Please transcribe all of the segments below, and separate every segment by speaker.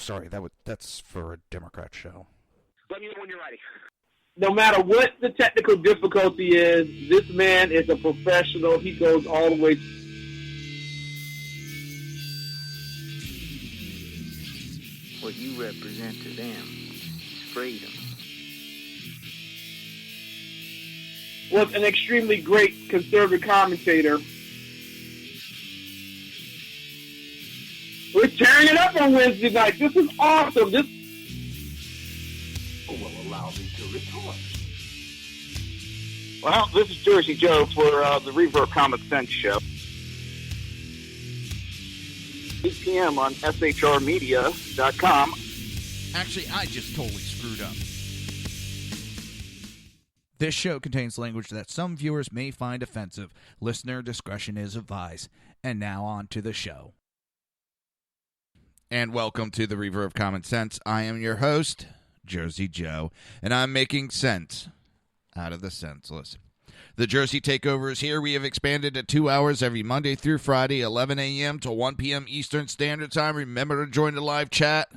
Speaker 1: sorry, that's for a Democrat show.
Speaker 2: Let me know when you're ready.
Speaker 3: No matter what the technical difficulty is, this man is a professional. He goes all the way.
Speaker 4: What you represent to them is freedom.
Speaker 3: Was an extremely great conservative commentator. We're tearing it up on Wednesday night. This is awesome. This
Speaker 5: will allow me to retort.
Speaker 2: Well, this is Jersey Joe for the Reaver of Common Sense show. 8 p.m. on shrmedia.com.
Speaker 6: Actually, I just totally screwed up. This show contains language that some viewers may find offensive. Listener discretion is advised. And now on to the show. And welcome to the Reaver of Common Sense. I am your host, Jersey Joe, and I'm making sense out of the senseless. The Jersey Takeover is here. We have expanded to 2 hours every Monday through Friday, 11 a.m. to 1 p.m. Eastern Standard Time. Remember to join the live chat.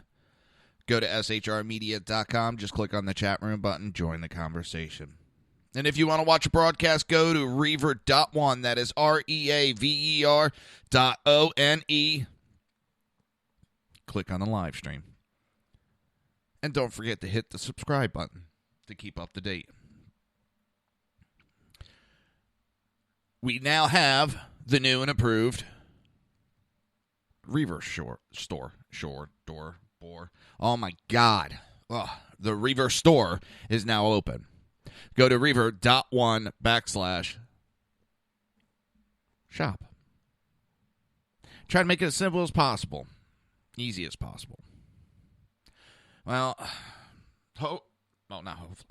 Speaker 6: Go to shrmedia.com. Just click on the chat room button. Join the conversation. And if you want to watch a broadcast, go to Reaver.one. That is REAVER.ONE. Click on the live stream. And don't forget to hit the subscribe button to keep up to date. We now have the new and approved Reaver store. Oh my God. The Reaver store is now open. Go to Reaver.one/shop. Try to make it as simple as possible. Easy as possible. Well, not hopefully.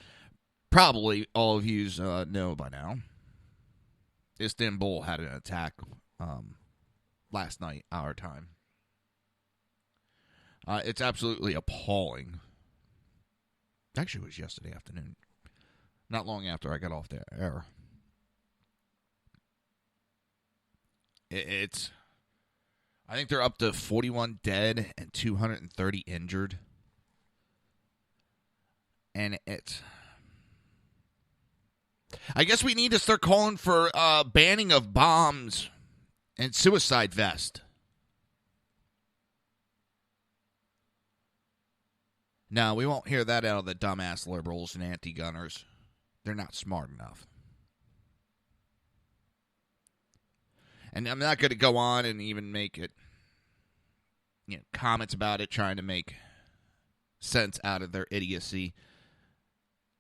Speaker 6: Probably all of you know by now. Istanbul had an attack last night, our time. It's absolutely appalling. Actually, it was yesterday afternoon. Not long after I got off the air. I think they're up to 41 dead and 230 injured. And I guess we need to start calling for banning of bombs and suicide vests. No, we won't hear that out of the dumbass liberals and anti-gunners. They're not smart enough. And I'm not going to go on and even make it, comments about it, trying to make sense out of their idiocy.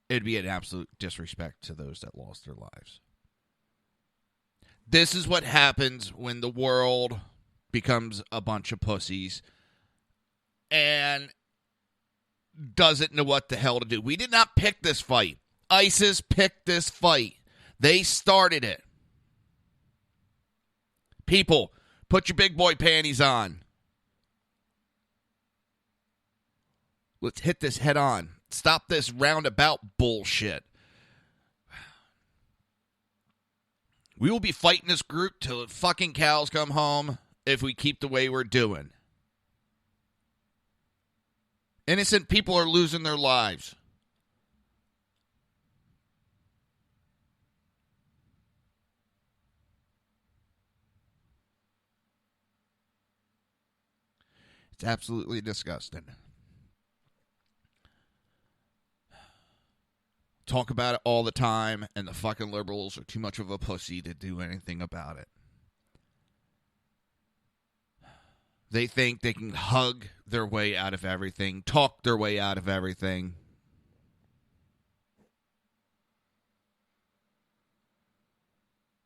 Speaker 6: It'd be an absolute disrespect to those that lost their lives. This is what happens when the world becomes a bunch of pussies and doesn't know what the hell to do. We did not pick this fight. ISIS picked this fight. They started it. People, put your big boy panties on. Let's hit this head on. Stop this roundabout bullshit. We will be fighting this group till the fucking cows come home if we keep the way we're doing. Innocent people are losing their lives. It's absolutely disgusting. Talk about it all the time, and the fucking liberals are too much of a pussy to do anything about it. They think they can hug their way out of everything, talk their way out of everything.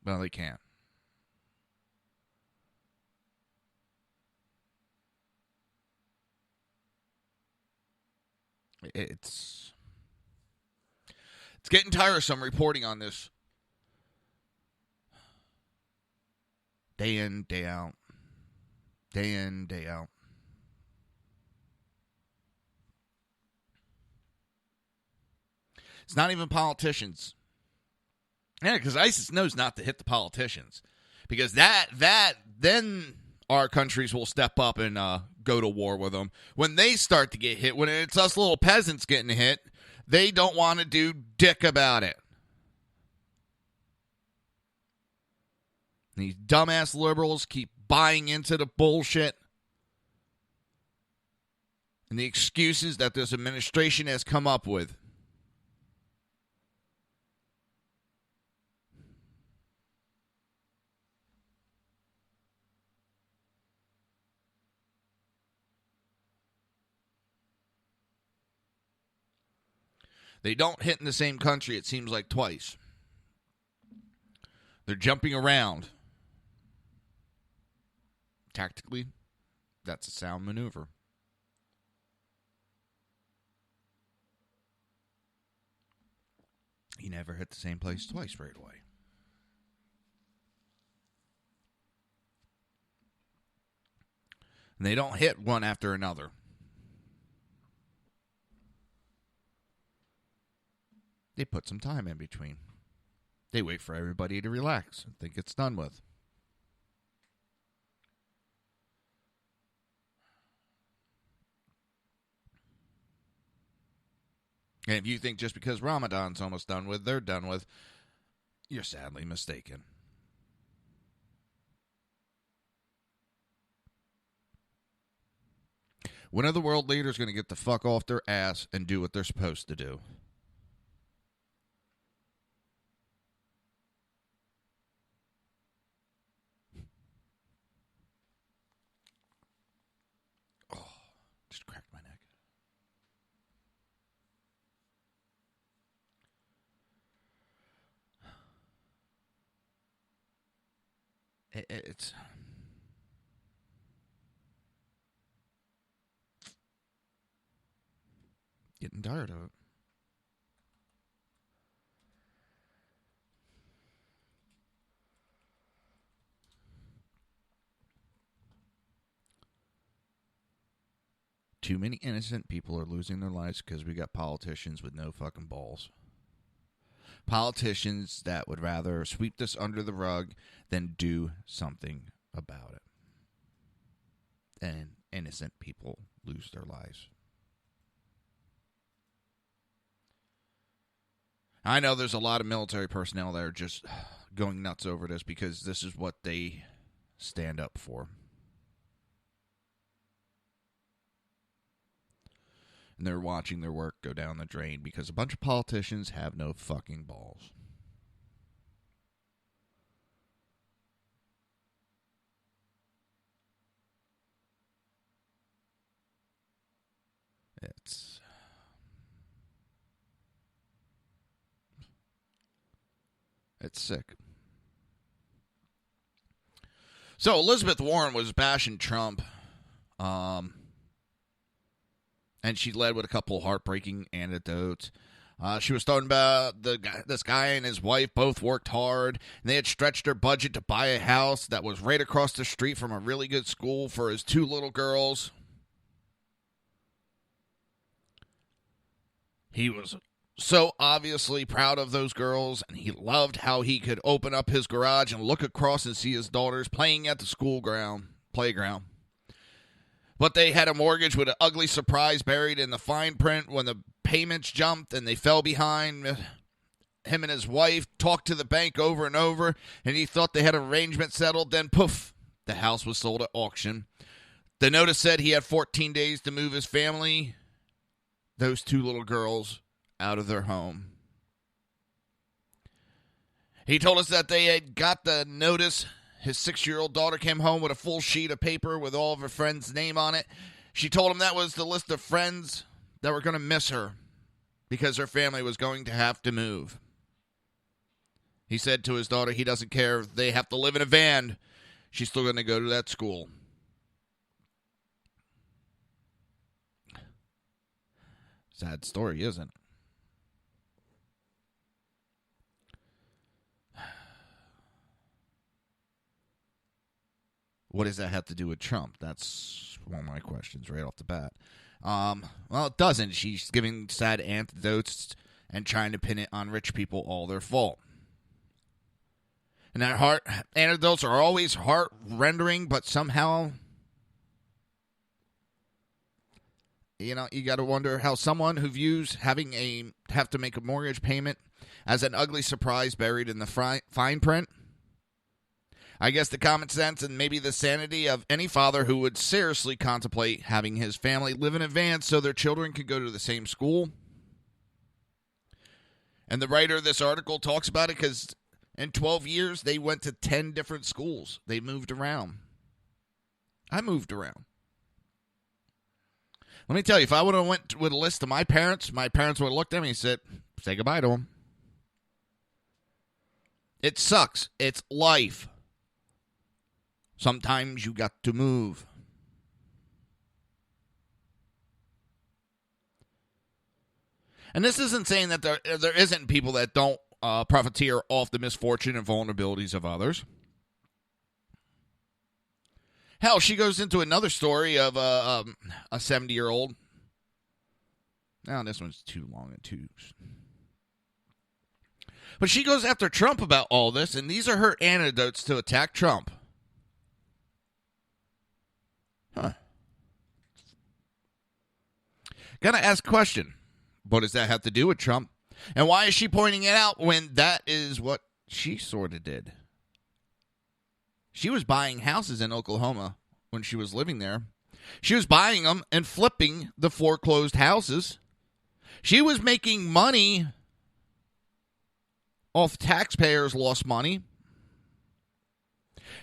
Speaker 6: Well, they can't. It's getting tiresome reporting on this. Day in, day out. Day in, day out. It's not even politicians. Yeah, because ISIS knows not to hit the politicians. Because then our countries will step up and go to war with them. When they start to get hit, when it's us little peasants getting hit, they don't want to do dick about it. These dumbass liberals keep buying into the bullshit and the excuses that this administration has come up with. They don't hit in the same country, it seems like twice. They're jumping around. Tactically, that's a sound maneuver. You never hit the same place twice right away. And they don't hit one after another. They put some time in between. They wait for everybody to relax and think it's done with. And if you think just because Ramadan's almost done with, they're done with, you're sadly mistaken. When are the world leaders going to get the fuck off their ass and do what they're supposed to do? Oh, just cracked my neck. It's getting tired of it. Too many innocent people are losing their lives because we got politicians with no fucking balls. Politicians that would rather sweep this under the rug than do something about it. And innocent people lose their lives. I know there's a lot of military personnel that are just going nuts over this because this is what they stand up for. And they're watching their work go down the drain because a bunch of politicians have no fucking balls. It's sick. So Elizabeth Warren was bashing Trump. And she led with a couple of heartbreaking anecdotes. She was talking about this guy and his wife both worked hard. And they had stretched their budget to buy a house that was right across the street from a really good school for his two little girls. He was so obviously proud of those girls, and he loved how he could open up his garage and look across and see his daughters playing at the playground. But they had a mortgage with an ugly surprise buried in the fine print when the payments jumped and they fell behind. Him and his wife talked to the bank over and over, and he thought they had an arrangement settled. Then, poof, the house was sold at auction. The notice said he had 14 days to move his family, those two little girls, out of their home. He told us that they had got the notice. His 6-year-old daughter came home with a full sheet of paper with all of her friends' name on it. She told him that was the list of friends that were going to miss her because her family was going to have to move. He said to his daughter he doesn't care if they have to live in a van. She's still going to go to that school. Sad story, isn't it? What does that have to do with Trump? That's one of my questions right off the bat. Well, it doesn't. She's giving sad anecdotes and trying to pin it on rich people, all their fault. And anecdotes are always heart-rendering, but somehow You know, you got to wonder how someone who views have to make a mortgage payment as an ugly surprise buried in the fine print. I guess the common sense and maybe the sanity of any father who would seriously contemplate having his family live in advance so their children could go to the same school. And the writer of this article talks about it because in 12 years, they went to 10 different schools. They moved around. I moved around. Let me tell you, if I would have went with a list of my parents would have looked at me and said, say goodbye to them. It sucks. It's life. Sometimes you got to move. And this isn't saying that there isn't people that don't profiteer off the misfortune and vulnerabilities of others. Hell, she goes into another story of a 70-year-old. Now, this one's too long and too... But she goes after Trump about all this, and these are her antidotes to attack Trump. Huh. Gotta ask a question. What does that have to do with Trump? And why is she pointing it out when that is what she sort of did? She was buying houses in Oklahoma when she was living there. She was buying them and flipping the foreclosed houses. She was making money off taxpayers' lost money.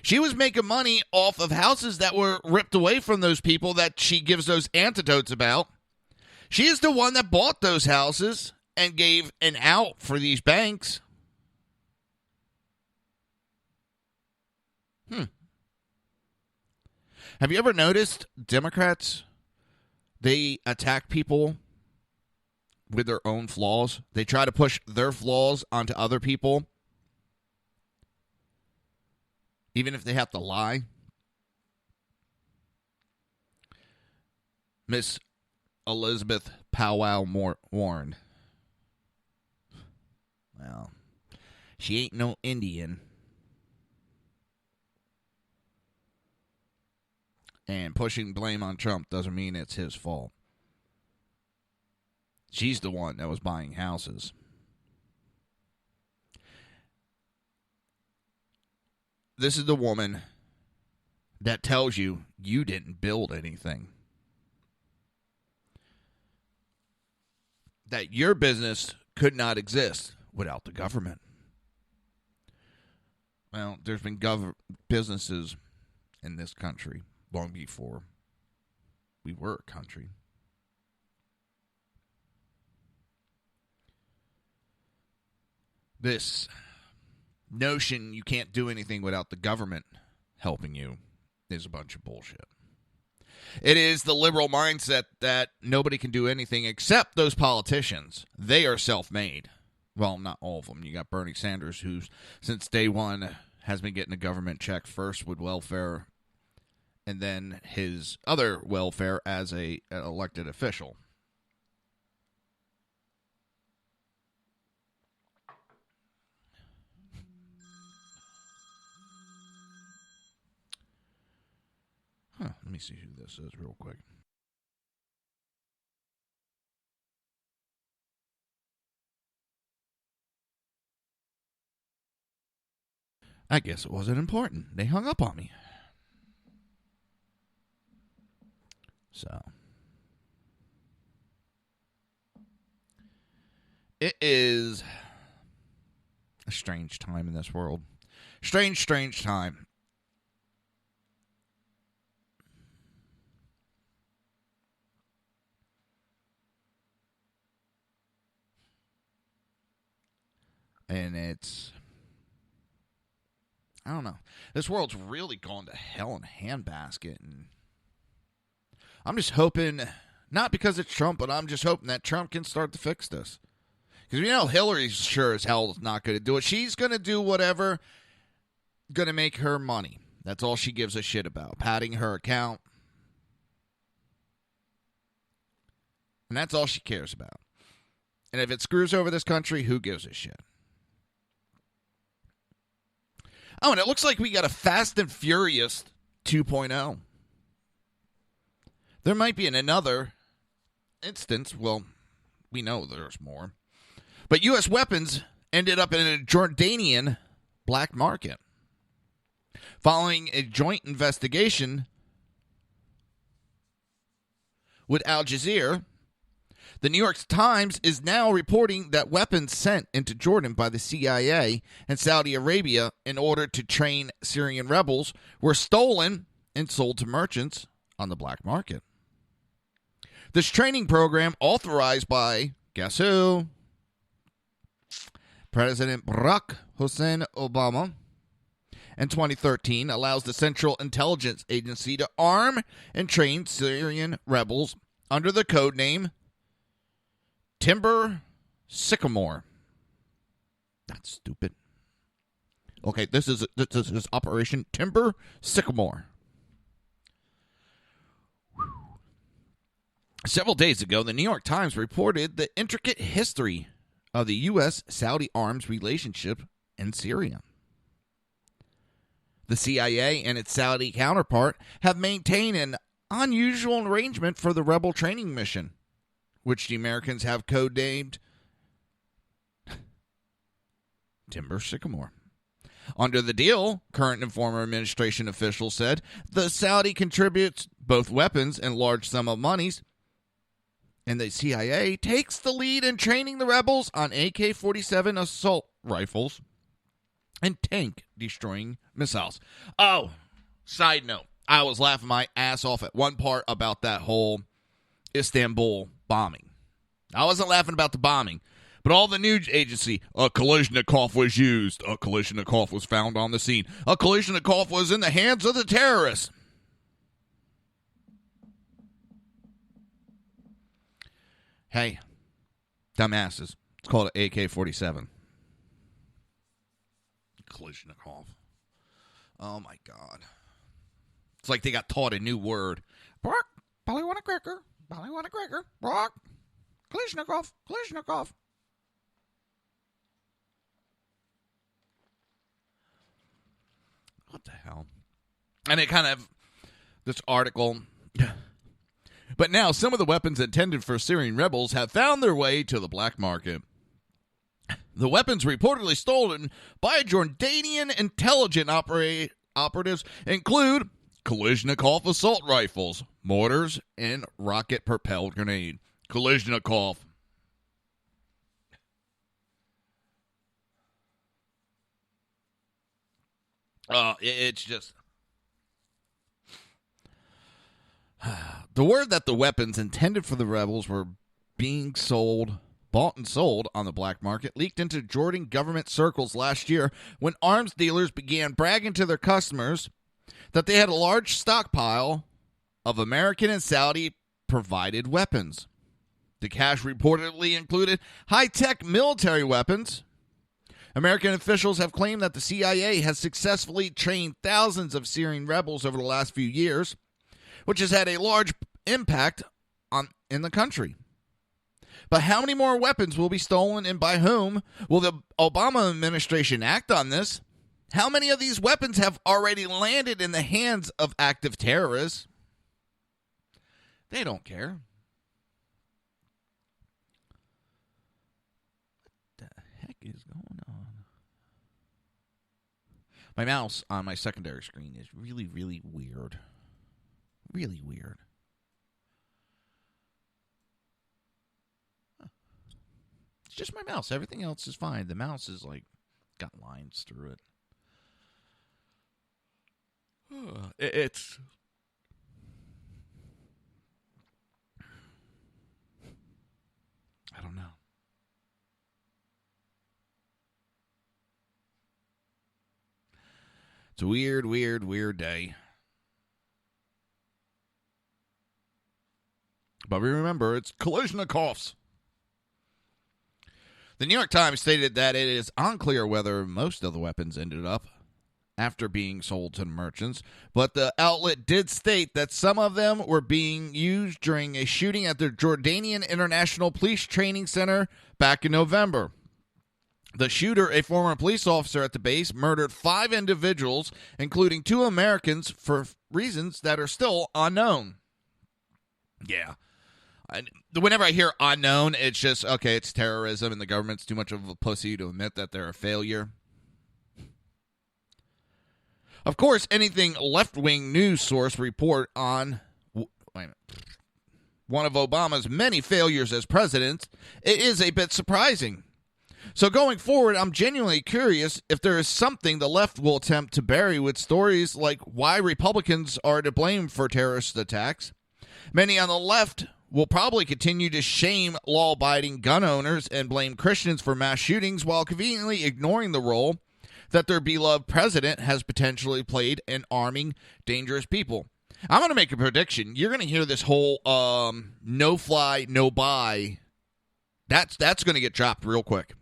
Speaker 6: She was making money off of houses that were ripped away from those people that she gives those antidotes about. She is the one that bought those houses and gave an out for these banks. Have you ever noticed Democrats, they attack people with their own flaws? They try to push their flaws onto other people, even if they have to lie. Miss Elizabeth Powell Warren. Well, she ain't no Indian. And pushing blame on Trump doesn't mean it's his fault. She's the one that was buying houses. This is the woman that tells you you didn't build anything. That your business could not exist without the government. Well, there's been businesses in this country long before we were a country. This notion you can't do anything without the government helping you is a bunch of bullshit. It is the liberal mindset that nobody can do anything except those politicians. They are self-made. Well, not all of them. You got Bernie Sanders, who since day one has been getting a government check first with welfare and then his other welfare as an elected official. Let me see who this is real quick. I guess it wasn't important. They hung up on me. So, it is a strange time in this world. Strange time. And it's, I don't know. This world's really gone to hell in a handbasket. And I'm just hoping, not because it's Trump, but I'm just hoping that Trump can start to fix this. Because we know Hillary's sure as hell is not going to do it. She's going to do whatever going to make her money. That's all she gives a shit about. Padding her account. And that's all she cares about. And if it screws over this country, who gives a shit? Oh, and it looks like we got a Fast and Furious 2.0. There might be another instance, well, we know there's more, but U.S. weapons ended up in a Jordanian black market. Following a joint investigation with Al Jazeera, the New York Times is now reporting that weapons sent into Jordan by the CIA and Saudi Arabia in order to train Syrian rebels were stolen and sold to merchants on the black market. This training program, authorized by, guess who? President Barack Hussein Obama, in 2013, allows the Central Intelligence Agency to arm and train Syrian rebels under the code name Timber Sycamore. That's stupid. Okay, this is Operation Timber Sycamore. Several days ago, the New York Times reported the intricate history of the U.S.-Saudi arms relationship in Syria. The CIA and its Saudi counterpart have maintained an unusual arrangement for the rebel training mission, which the Americans have codenamed Timber Sycamore. Under the deal, current and former administration officials said, the Saudi contributes both weapons and large sum of monies, and the CIA takes the lead in training the rebels on AK-47 assault rifles and tank-destroying missiles. Oh, side note, I was laughing my ass off at one part about that whole Istanbul bombing. I wasn't laughing about the bombing, but all the news agency, a Kalashnikov was used, a Kalashnikov was found on the scene, a Kalashnikov was in the hands of the terrorists. Hey, dumbasses, it's called an AK-47. Kalashnikov. Oh my God. It's like they got taught a new word. Brock, probably want a cracker. Probably want a cracker. Brock, Kalashnikov, Kalashnikov. What the hell? And it kind of, this article. But now some of the weapons intended for Syrian rebels have found their way to the black market. The weapons reportedly stolen by Jordanian intelligence operatives include Kalashnikov assault rifles, mortars, and rocket-propelled grenade. Kalashnikov. It's just... The word that the weapons intended for the rebels were being bought and sold on the black market leaked into Jordan government circles last year when arms dealers began bragging to their customers that they had a large stockpile of American and Saudi provided weapons. The cache reportedly included high-tech military weapons. American officials have claimed that the CIA has successfully trained thousands of Syrian rebels over the last few years, which has had a large impact in the country. But how many more weapons will be stolen and by whom? Will the Obama administration act on this? How many of these weapons have already landed in the hands of active terrorists? They don't care. What the heck is going on? My mouse on my secondary screen is really, really weird. Really weird. It's just my mouse. Everything else is fine. The mouse is like got lines through it. It's I don't know. It's a weird, weird, weird day. But we remember it's Kalashnikovs. The New York Times stated that it is unclear whether most of the weapons ended up after being sold to merchants, but the outlet did state that some of them were being used during a shooting at the Jordanian International Police Training Center back in November. The shooter, a former police officer at the base, murdered 5 individuals, including 2 Americans, for reasons that are still unknown. Yeah. Whenever I hear unknown, it's just, okay, it's terrorism and the government's too much of a pussy to admit that they're a failure. Of course, anything left-wing news source report on one of Obama's many failures as president, it is a bit surprising. So going forward, I'm genuinely curious if there is something the left will attempt to bury with stories like why Republicans are to blame for terrorist attacks. Many on the left will probably continue to shame law-abiding gun owners and blame Christians for mass shootings while conveniently ignoring the role that their beloved president has potentially played in arming dangerous people. I'm going to make a prediction. You're going to hear this whole no-fly, no-buy. That's going to get dropped real quick.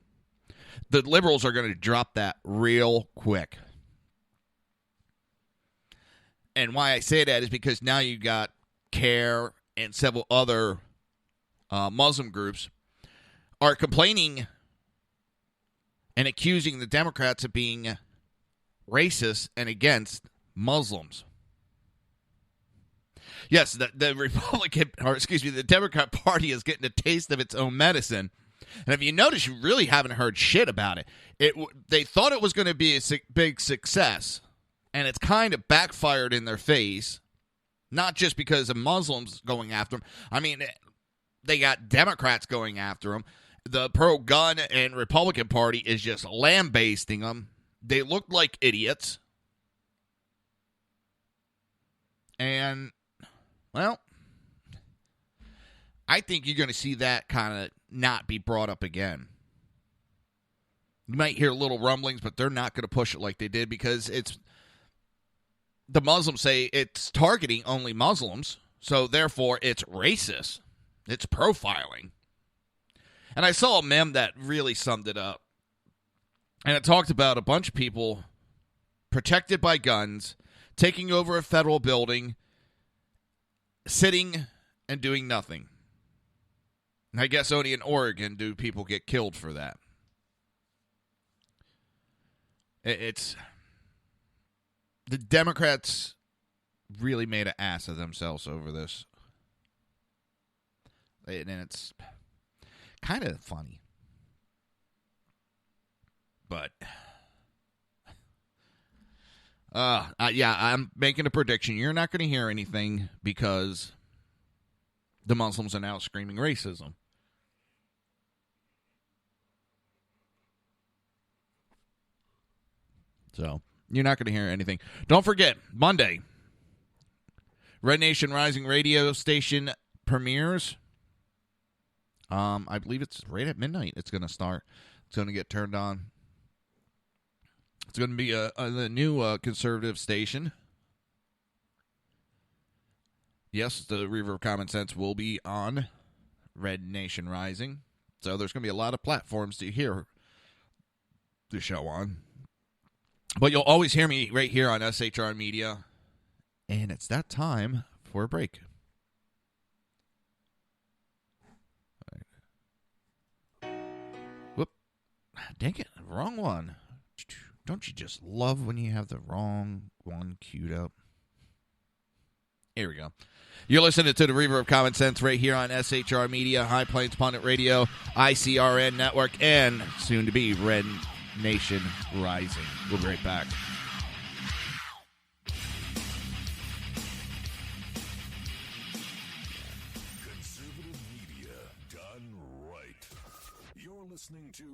Speaker 6: The liberals are going to drop that real quick. And why I say that is because now you got CARE and several other Muslim groups are complaining and accusing the Democrats of being racist and against Muslims. Yes, the the Democrat Party is getting a taste of its own medicine. And if you notice, you really haven't heard shit about it. They thought it was going to be a big success, and it's kind of backfired in their face, not just because of Muslims going after them. I mean, they got Democrats going after them. The pro-gun and Republican Party is just lambasting them. They look like idiots. And, well, I think you're going to see that kind of not be brought up again. You might hear little rumblings, but they're not going to push it like they did because the Muslims say it's targeting only Muslims, so therefore it's racist. It's profiling. And I saw a meme that really summed it up. And it talked about a bunch of people protected by guns, taking over a federal building, sitting and doing nothing. And I guess only in Oregon do people get killed for that. It's... The Democrats really made an ass of themselves over this. And it's kind of funny. But, yeah, I'm making a prediction. You're not going to hear anything because the Muslims are now screaming racism. So, you're not going to hear anything. Don't forget, Monday, Red Nation Rising radio station premieres. I believe it's right at midnight it's going to start. It's going to get turned on. It's going to be a new conservative station. Yes, the Reaver of Common Sense will be on Red Nation Rising. So there's going to be a lot of platforms to hear the show on. But you'll always hear me right here on SHR Media. And it's that time for a break. Whoop. Dang it. Wrong one. Don't you just love when you have the wrong one queued up? Here we go. You're listening to the Reaver of Common Sense right here on SHR Media, High Plains Pundit Radio, ICRN Network, and soon to be Red Nation Rising. We'll be right back.
Speaker 5: Conservative media done right. You're listening to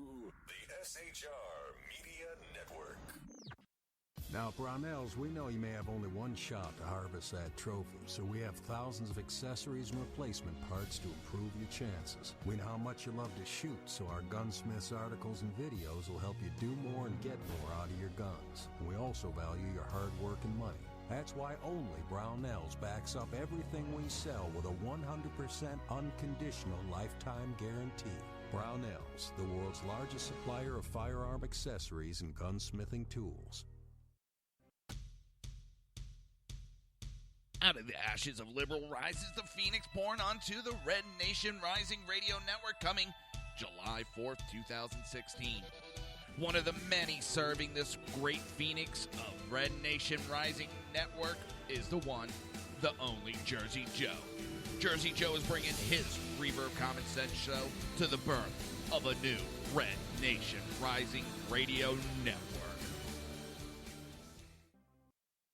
Speaker 5: the SHR Media Network.
Speaker 7: Now, at Brownells, we know you may have only one shot to harvest that trophy, so we have thousands of accessories and replacement parts to improve your chances. We know how much you love to shoot, so our Gunsmiths articles and videos will help you do more and get more out of your guns. And we also value your hard work and money. That's why only Brownells backs up everything we sell with a 100% unconditional lifetime guarantee. Brownells, the world's largest supplier of firearm accessories and gunsmithing tools.
Speaker 6: Out of the ashes of liberal rises the phoenix born onto the Red Nation Rising Radio Network coming July 4th, 2016. One of the many serving this great phoenix of Red Nation Rising Network is the one, the only Jersey Joe. Jersey Joe is bringing his Reaver of Common Sense show to the birth of a new Red Nation Rising radio network.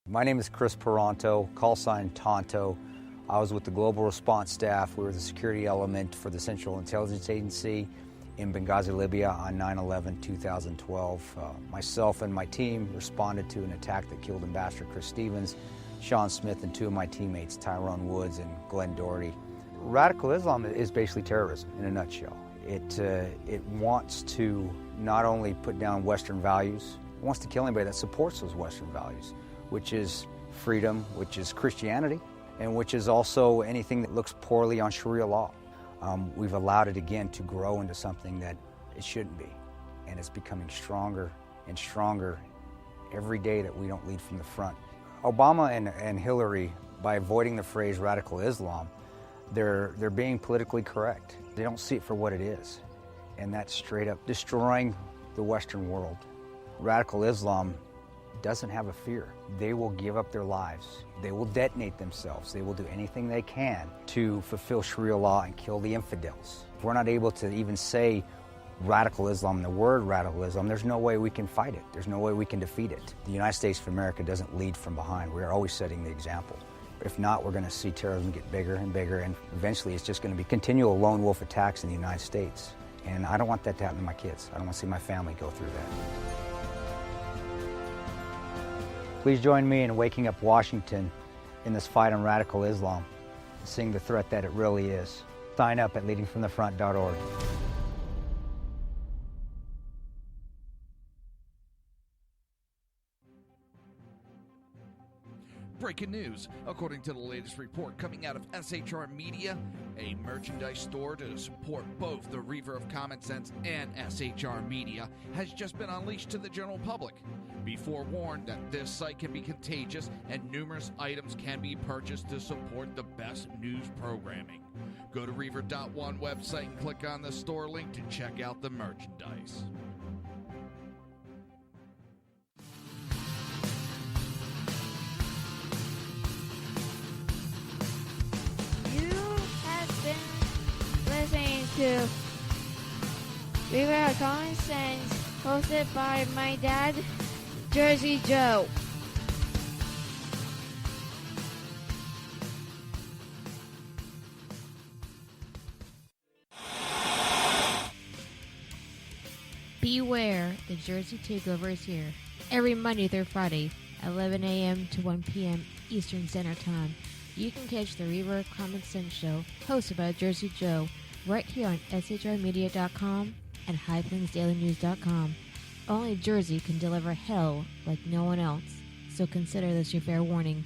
Speaker 8: My name is Chris Peranto, call sign Tonto. I was with the Global Response Staff. We were the security element for the Central Intelligence Agency in Benghazi, Libya on 9/11/2012. Myself and my team responded to an attack that killed Ambassador Chris Stevens, Sean Smith, and two of my teammates, Tyrone Woods and Glenn Doherty. Radical Islam is basically terrorism in a nutshell. It wants to not only put down Western values, it wants to kill anybody that supports those Western values, which is freedom, which is Christianity, and which is also anything that looks poorly on Sharia law. We've allowed it again to grow into something that it shouldn't be, and it's becoming stronger and stronger every day that we don't lead from the front. Obama and Hillary, by avoiding the phrase radical Islam, they're being politically correct. They don't see it for what it is, and that's straight up destroying the Western world. Radical Islam doesn't have a fear. They will give up their lives. They will detonate themselves. They will do anything they can to fulfill Sharia law and kill the infidels. If we're not able to even say radical Islam, the word radical Islam, there's no way we can fight it. There's no way we can defeat it. The United States of America doesn't lead from behind. We're always setting the example. If not, we're going to see terrorism get bigger and bigger, and eventually it's just going to be continual lone wolf attacks in the United States. And I don't want that to happen to my kids. I don't want to see my family go through that. Please join me in waking up Washington in this fight on radical Islam, seeing the threat that it really is. Sign up at leadingfromthefront.org.
Speaker 6: Breaking news. According to the latest report coming out of SHR Media, a merchandise store to support both the Reaver of Common Sense and SHR Media has just been unleashed to the general public. Be forewarned that this site can be contagious and numerous items can be purchased to support the best news programming. Go to Reaver.one website and click on the store link to check out the merchandise.
Speaker 9: Listening to Reaver of Common Sense, hosted by my dad, Jersey Joe. Beware, the Jersey Takeover is here. Every Monday through Friday, 11 a.m. to 1 p.m. Eastern Standard Time. You can catch the Reaver of Common Sense show, hosted by Jersey Joe, right here on shrmedia.com and highplainsdailynews.com. Only Jersey can deliver hell like no one else, so consider this your fair warning.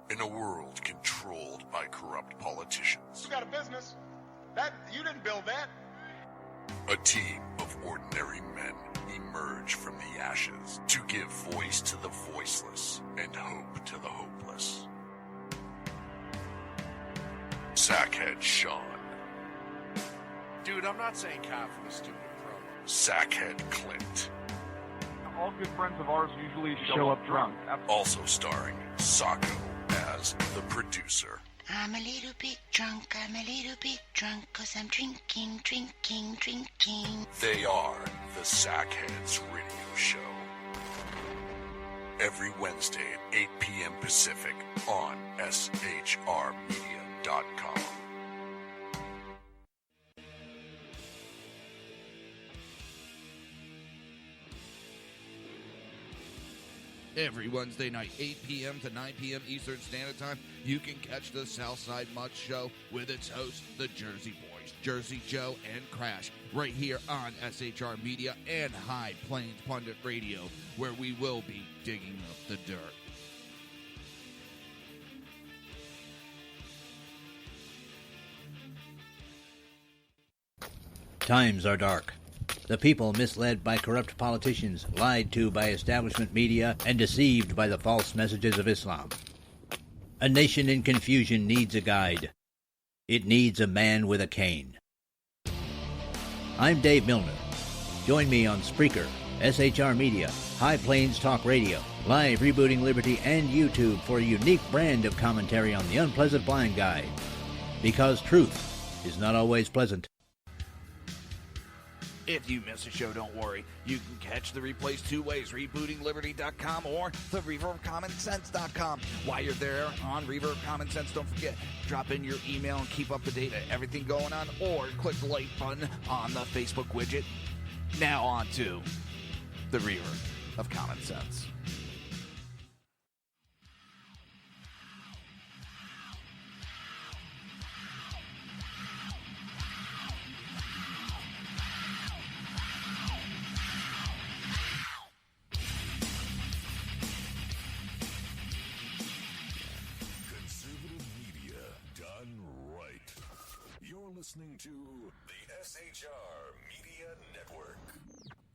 Speaker 5: In a world controlled by corrupt politicians,
Speaker 10: You got a business. That you didn't build that.
Speaker 5: a team of ordinary men emerge from the ashes to give voice to the voiceless and hope to the hopeless. Sackhead Sean.
Speaker 10: Dude, I'm not saying cop for the stupid pro.
Speaker 5: Sackhead Clint.
Speaker 2: All good friends of ours usually show up drunk.
Speaker 5: Also starring Sacco as the producer.
Speaker 11: I'm a little bit drunk, 'cause I'm drinking.
Speaker 5: They are the Sackheads Radio Show. Every Wednesday at 8 p.m. Pacific on shrmedia.com.
Speaker 6: Every Wednesday night, 8 p.m. to 9 p.m. Eastern Standard Time, you can catch the Southside Mutt Show with its hosts, the Jersey Boys, Jersey Joe and Crash, right here on SHR Media and High Plains Pundit Radio, where we will be digging up the dirt.
Speaker 12: Times are dark. The people misled by corrupt politicians, lied to by establishment media, and deceived by the false messages of Islam. A nation in confusion needs a guide. It needs a man with a cane. I'm Dave Milner. Join me on Spreaker, SHR Media, High Plains Talk Radio, Live Rebooting Liberty, and YouTube for a unique brand of commentary on the Unpleasant Blind Guide. Because truth is not always pleasant.
Speaker 6: If you miss a show, don't worry. You can catch the replays two ways, rebootingliberty.com or the Reaver of Common Sense.com. While you're there on Reaver of Common Sense, don't forget, drop in your email and keep up to date on everything going on, or click the like button on the Facebook widget. Now on to the Reaver of Common Sense.
Speaker 13: Listening to the SHR Media Network.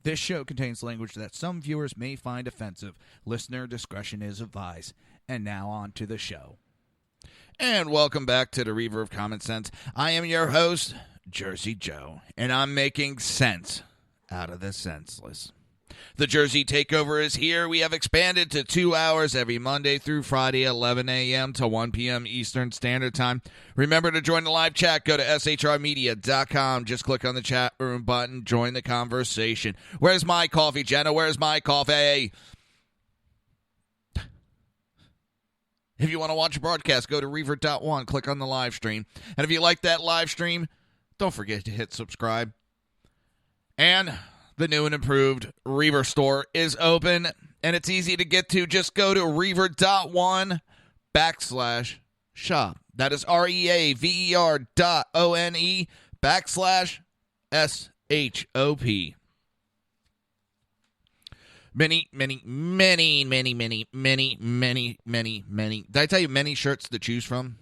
Speaker 6: This show contains language that some viewers may find offensive. Listener discretion is advised. And now on to the show. And welcome back to the Reaver of Common Sense. I am your host, Jersey Joe, and I'm making sense out of the senseless. The Jersey Takeover is here. We have expanded to 2 hours every Monday through Friday, 11 a.m. to 1 p.m. Eastern Standard Time. Remember to join the live chat. Go to shrmedia.com. Just click on the chat room button. Join the conversation. Where's my coffee, Jenna? Where's my coffee? If you want to watch a broadcast, go to Reaver.one. Click on the live stream. And if you like that live stream, don't forget to hit subscribe. And the new and improved Reaver store is open, and it's easy to get to. Just go to Reaver.one/shop. That is REAVER.ONE/SHOP. Many. Did I tell you many shirts to choose from?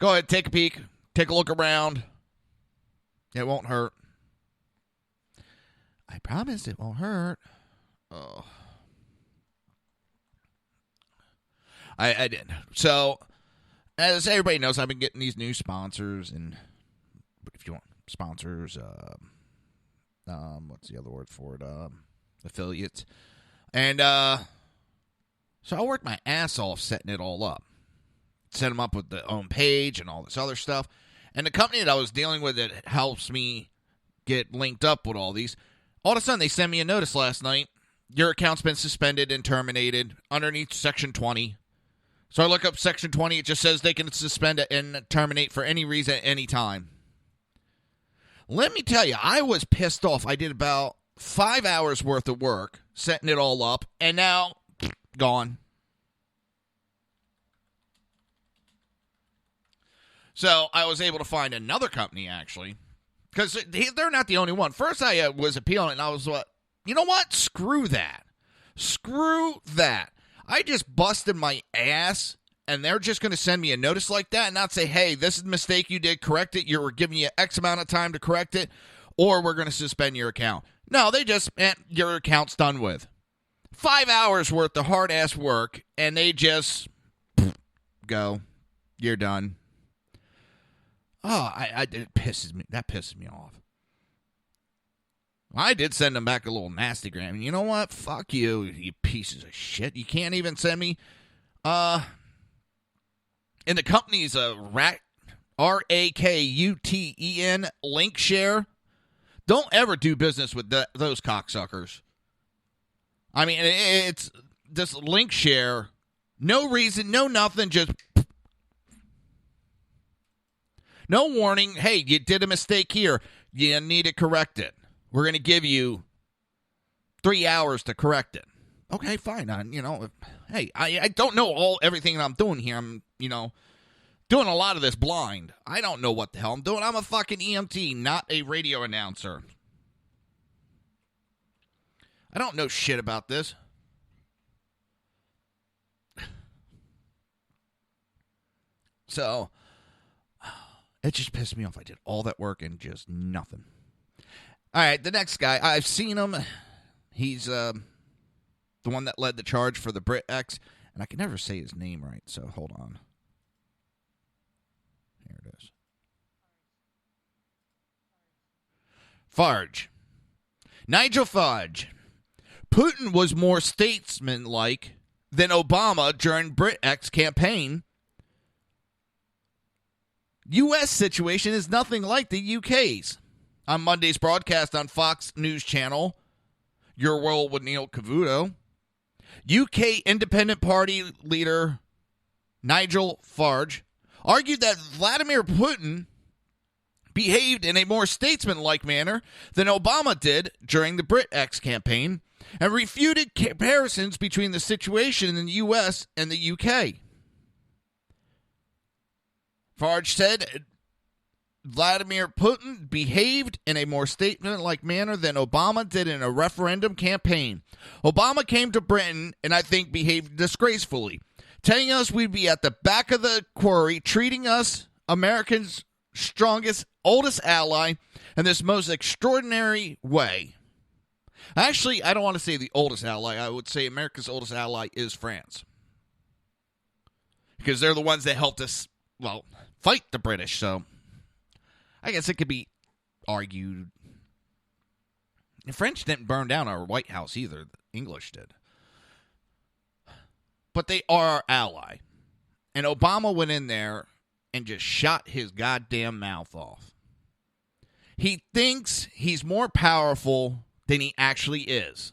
Speaker 6: Go ahead, take a peek. Take a look around. It won't hurt. I promise it won't hurt. Oh. I did. So, as everybody knows, I've been getting these new sponsors, and if you want sponsors, what's the other word for it? Affiliates. And so I worked my ass off setting it all up. Set them up with the own page and all this other stuff. And the company that I was dealing with that helps me get linked up with all these, all of a sudden, they sent me a notice last night. Your account's been suspended and terminated underneath Section 20. So I look up Section 20. It just says they can suspend it and terminate for any reason at any time. Let me tell you, I was pissed off. I did about 5 hours worth of work setting it all up, and now, gone. So I was able to find another company, actually. Because they're not the only one. First, I was appealing, and I was like, you know what? Screw that. Screw that. I just busted my ass, and they're just going to send me a notice like that and not say, hey, this is a mistake you did. Correct it. We're giving you X amount of time to correct it, or we're going to suspend your account. No, they just, your account's done with. 5 hours worth of hard-ass work, and they just go, you're done. Oh, it pisses me. That pisses me off. I did send them back a little nasty gram. You know what? Fuck you, you pieces of shit. You can't even send me, and the company's RAKUTEN link share. Don't ever do business with those cocksuckers. I mean, it's this link share. No reason, no nothing, just no warning. Hey, you did a mistake here. You need to correct it. We're going to give you 3 hours to correct it. Okay, fine. Hey, I don't know everything that I'm doing here. I'm, doing a lot of this blind. I don't know what the hell I'm doing. I'm a fucking EMT, not a radio announcer. I don't know shit about this. So, it just pissed me off. I did all that work and just nothing. All right, the next guy, I've seen him. He's the one that led the charge for the Brit X, and I can never say his name right, so hold on. Here it is. Farage. Nigel Farage. Putin was more statesman-like than Obama during BritX campaign. U.S. situation is nothing like the U.K.'s. On Monday's broadcast on Fox News Channel, Your World with Neil Cavuto, UK Independent Party leader Nigel Farage argued that Vladimir Putin behaved in a more statesman-like manner than Obama did during the BritX campaign and refuted comparisons between the situation in the U.S. and the U.K. Farage said Vladimir Putin behaved in a more statesman-like manner than Obama did in a referendum campaign. Obama came to Britain and I think behaved disgracefully, telling us we'd be at the back of the quarry, treating us, Americans' strongest, oldest ally, in this most extraordinary way. Actually, I don't want to say the oldest ally. I would say America's oldest ally is France. Because they're the ones that helped us, well, fight the British, so I guess it could be argued. The French didn't burn down our White House either. The English did. But they are our ally. And Obama went in there and just shot his goddamn mouth off. He thinks he's more powerful than he actually is.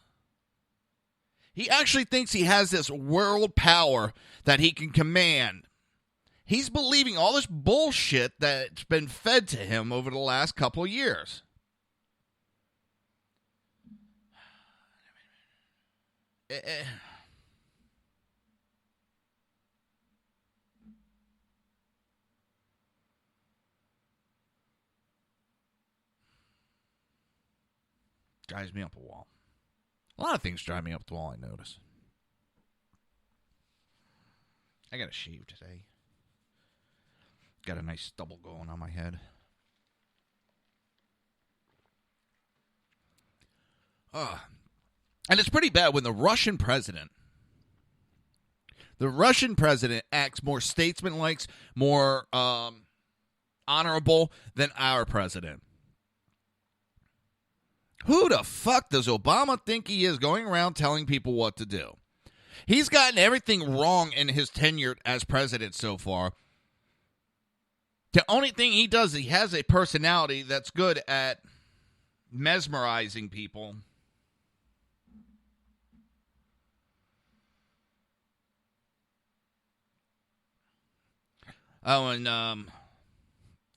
Speaker 6: He actually thinks he has this world power that he can command. He's believing all this bullshit that's been fed to him over the last couple of years. Drives me up a wall. A lot of things drive me up the wall, I notice. I got a shave today. Got a nice stubble going on my head. And it's pretty bad when the Russian president acts more statesman-like, more honorable than our president. Who the fuck does Obama think he is going around telling people what to do? He's gotten everything wrong in his tenure as president so far. The only thing he does, he has a personality that's good at mesmerizing people. Oh, and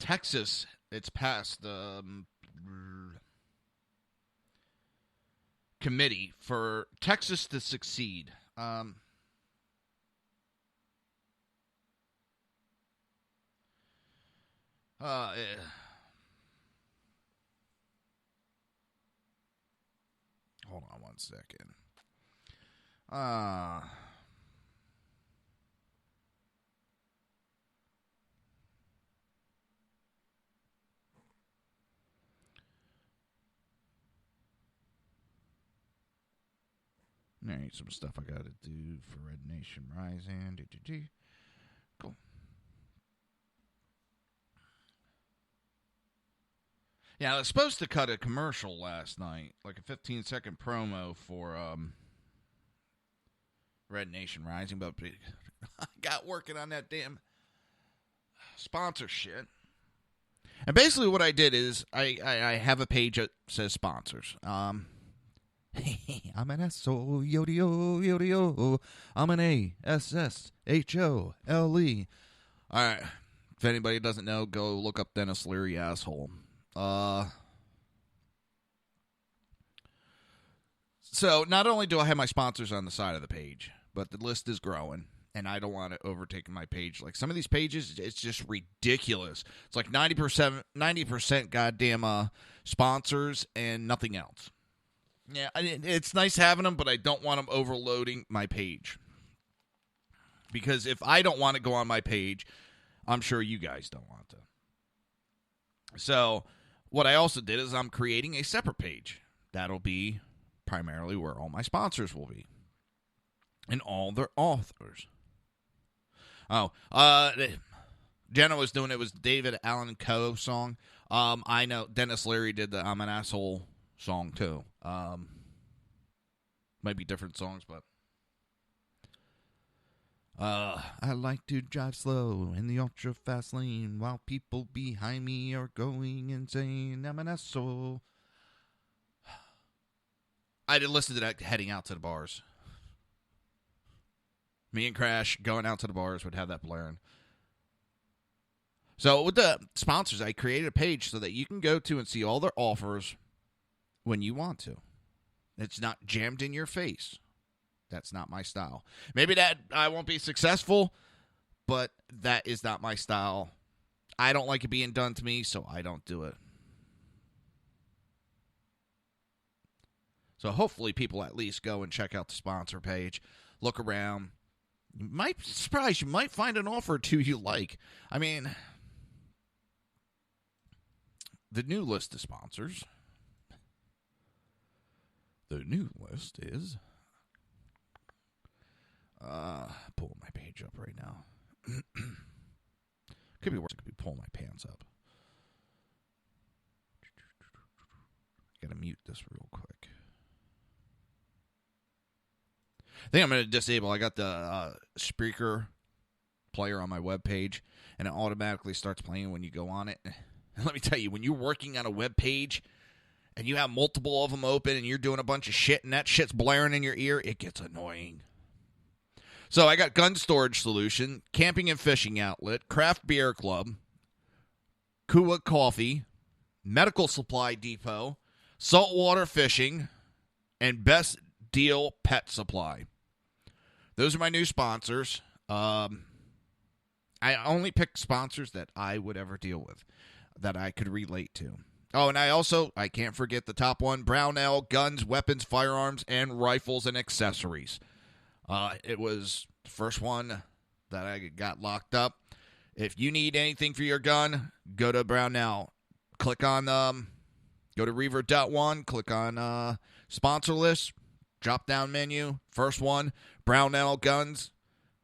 Speaker 6: Texas, it's passed the committee for Texas to succeed. Hold on one second. All right, some stuff I got to do for Red Nation Rising. Cool. Yeah, I was supposed to cut a commercial last night, like a 15-second promo for Red Nation Rising, but I got working on that damn sponsor shit. And basically what I did is I have a page that says sponsors. I'm an S-O, yo-de-o, yo-de-o. I'm an A-S-S-H-O-L-E. All right. If anybody doesn't know, go look up Dennis Leary, asshole. So not only do I have my sponsors on the side of the page, but the list is growing, and I don't want it overtaking my page. Like some of these pages, it's just ridiculous. It's like 90% goddamn sponsors and nothing else. Yeah, it's nice having them, but I don't want them overloading my page. Because if I don't want to go on my page, I'm sure you guys don't want to. So what I also did is I'm creating a separate page. That'll be primarily where all my sponsors will be. And all their authors. Oh, Jenna was doing it was David Allan Coe song. I know Dennis Leary did the I'm an Asshole song, too. Might be different songs, but... I like to drive slow in the ultra-fast lane while people behind me are going insane. I'm an asshole. I did listen to that heading out to the bars. Me and Crash going out to the bars would have that blaring. So with the sponsors, I created a page so that you can go to and see all their offers when you want to. It's not jammed in your face. That's not my style. Maybe that I won't be successful, but that is not my style. I don't like it being done to me, so I don't do it. So hopefully people at least go and check out the sponsor page, look around. You might be surprised. You might find an offer or two you like. I mean, the new list of sponsors. The new list is... pulling my page up right now. Could be worse. I could be pulling my pants up. Gotta mute this real quick. I think I'm going to disable. I got the Spreaker player on my webpage, and it automatically starts playing when you go on it. And let me tell you, when you're working on a web page and you have multiple of them open and you're doing a bunch of shit and that shit's blaring in your ear, it gets annoying. So I got Gun Storage Solution, Camping and Fishing Outlet, Craft Beer Club, Kua Coffee, Medical Supply Depot, Saltwater Fishing, and Best Deal Pet Supply. Those are my new sponsors. I only pick sponsors that I would ever deal with, that I could relate to. Oh, and I can't forget the top one, Brownell Guns, Weapons, Firearms, and Rifles and Accessories. It was the first one that I got locked up. If you need anything for your gun, go to Brownell. Click on, go to Reaver.one, click on sponsor list, drop down menu, first one, Brownell Guns.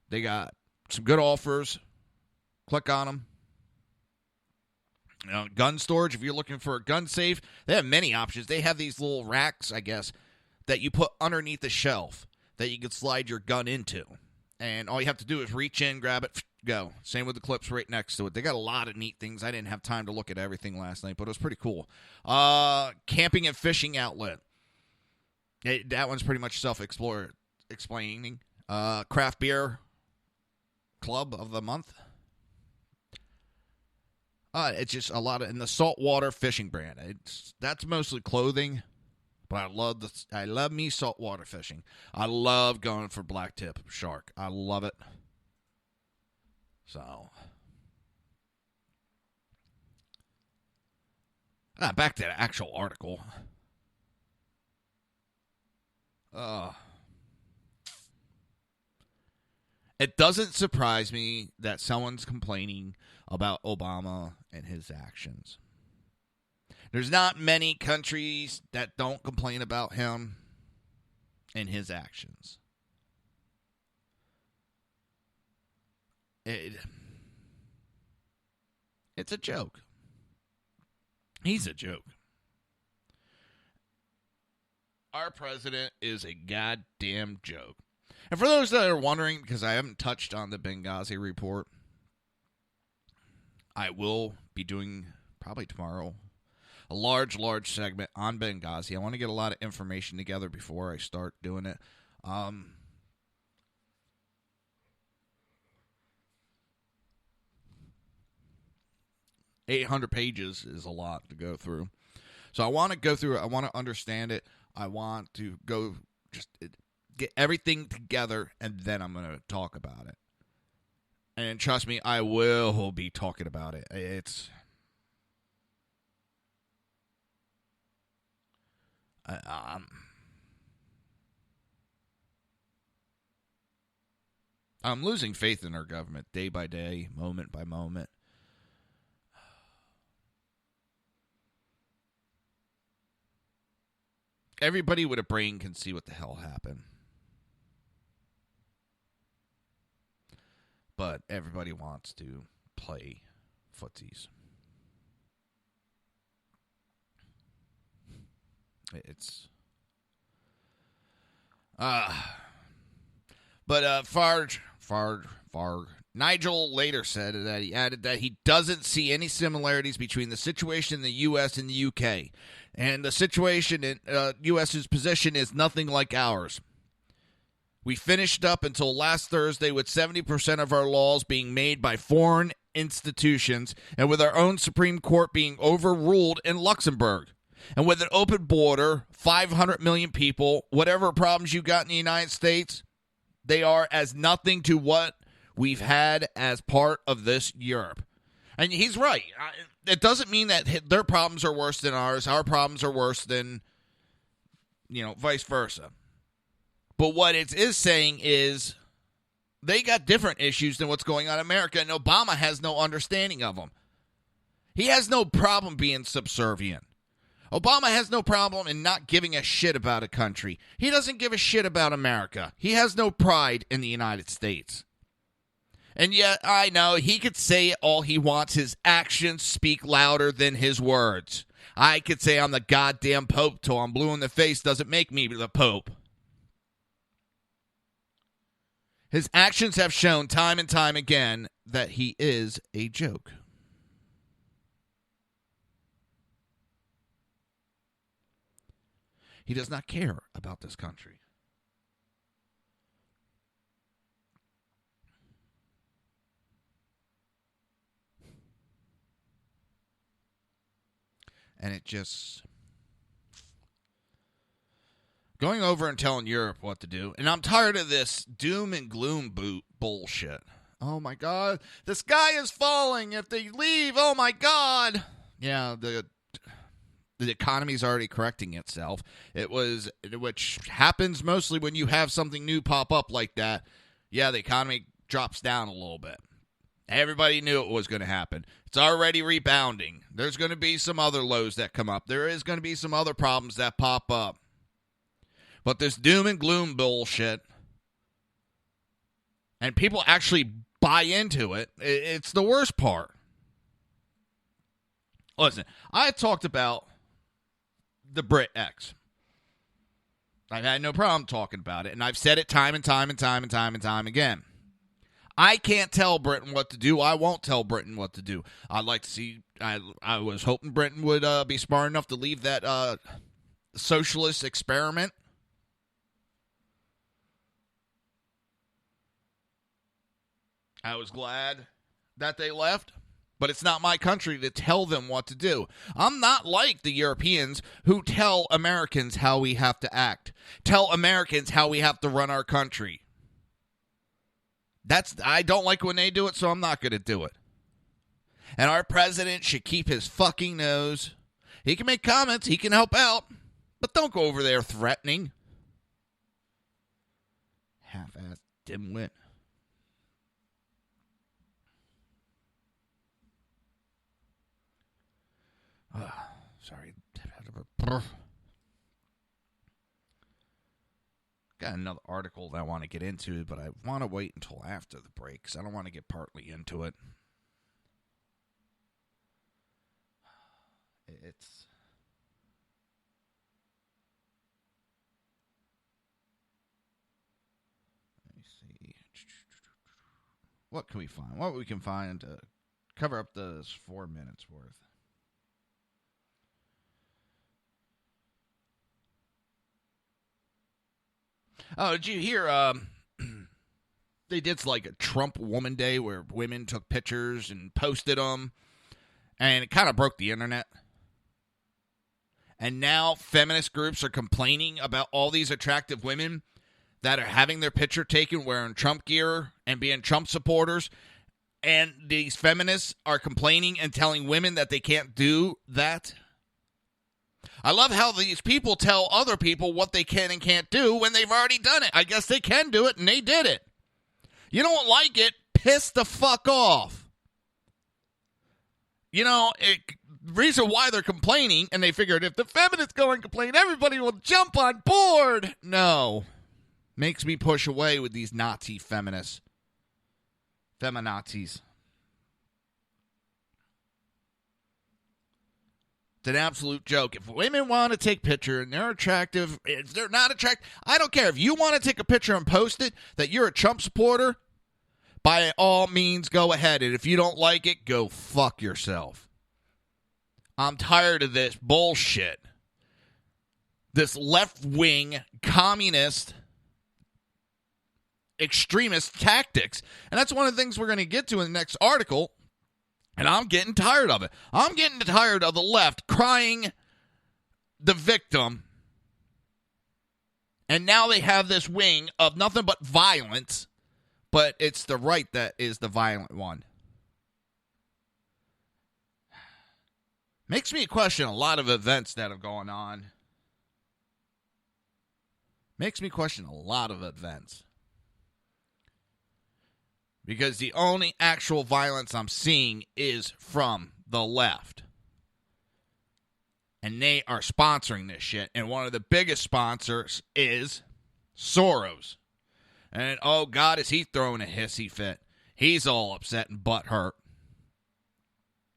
Speaker 6: They got some good offers. Click on them. Gun storage, if you're looking for a gun safe, they have many options. They have these little racks, I guess, that you put underneath the shelf that you can slide your gun into. And all you have to do is reach in, grab it, go. Same with the clips right next to it. They got a lot of neat things. I didn't have time to look at everything last night, but it was pretty cool. Camping and Fishing Outlet. That one's pretty much self-explaining. Craft Beer Club of the Month. It's just a lot of... And the Saltwater Fishing brand. That's mostly clothing. But I love me saltwater fishing. I love going for blacktip shark. I love it. So, back to the actual article. It doesn't surprise me that someone's complaining about Obama and his actions. There's not many countries that don't complain about him and his actions. It's a joke. He's a joke. Our president is a goddamn joke. And for those that are wondering, because I haven't touched on the Benghazi report, I will be doing, probably tomorrow, a large segment on Benghazi. I want to get a lot of information together before I start doing it. 800 pages is a lot to go through. So I want to go through it. I want to understand it. I want to go just get everything together, and then I'm going to talk about it. And trust me, I will be talking about it. I'm losing faith in our government day by day, moment by moment. Everybody with a brain can see what the hell happened. But everybody wants to play footsies. It's Farge, Nigel later said that he added that he doesn't see any similarities between the situation in the U.S. and the U.K., and the situation in U.S.'s position is nothing like ours. We finished up until last Thursday with 70% of our laws being made by foreign institutions and with our own Supreme Court being overruled in Luxembourg. And with an open border, 500 million people, whatever problems you got in the United States, they are as nothing to what we've had as part of this Europe. And he's right. It doesn't mean that their problems are worse than ours. Our problems are worse than, vice versa. But what it is saying is they got different issues than what's going on in America, and Obama has no understanding of them. He has no problem being subservient. Obama has no problem in not giving a shit about a country. He doesn't give a shit about America. He has no pride in the United States. And yet, I know, he could say all he wants. His actions speak louder than his words. I could say I'm the goddamn Pope till I'm blue in the face. Doesn't make me the Pope. His actions have shown time and time again that he is a joke. He does not care about this country. And it just... going over and telling Europe what to do. And I'm tired of this doom and gloom bullshit. Oh, my God. The sky is falling. If they leave, oh, my God. Yeah, the economy's already correcting itself. Which happens mostly when you have something new pop up like that. Yeah, the economy drops down a little bit. Everybody knew it was going to happen. It's already rebounding. There's going to be some other lows that come up. There is going to be some other problems that pop up. But this doom and gloom bullshit, and people actually buy into it, it's the worst part. Listen, I talked about the Brit X. I've had no problem talking about it, and I've said it time and time again. I can't tell Britain what to do. I won't tell Britain what to do. I'd like to see... I was hoping Britain would be smart enough to leave that socialist experiment. I was glad that they left. But it's not my country to tell them what to do. I'm not like the Europeans who tell Americans how we have to act. Tell Americans how we have to run our country. I don't like when they do it, so I'm not going to do it. And our president should keep his fucking nose. He can make comments. He can help out. But don't go over there threatening. Half-assed dimwit. Sorry. Got another article that I want to get into, but I want to wait until after the break because I don't want to get partly into it. It's... let me see. What can we find? What we can find to cover up this 4 minutes worth. Oh, did you hear, they did like a Trump Woman Day where women took pictures and posted them, and it kind of broke the internet. And now feminist groups are complaining about all these attractive women that are having their picture taken wearing Trump gear and being Trump supporters. And these feminists are complaining and telling women that they can't do that. I love how these people tell other people what they can and can't do when they've already done it. I guess they can do it, and they did it. You don't like it, piss the fuck off. The reason why they're complaining, and they figured if the feminists go and complain, everybody will jump on board. No. Makes me push away with these Nazi feminists. Feminazis. It's an absolute joke. If women want to take picture and they're attractive, if they're not attractive, I don't care. If you want to take a picture and post it that you're a Trump supporter, by all means, go ahead. And if you don't like it, go fuck yourself. I'm tired of this bullshit. This left-wing, communist, extremist tactics. And that's one of the things we're going to get to in the next article. And I'm getting tired of it. I'm getting tired of the left crying the victim. And now they have this wing of nothing but violence. But it's the right that is the violent one. Makes me question a lot of events that have gone on. Makes me question a lot of events. Because the only actual violence I'm seeing is from the left. And they are sponsoring this shit. And one of the biggest sponsors is Soros. And, oh, God, is he throwing a hissy fit. He's all upset and butthurt.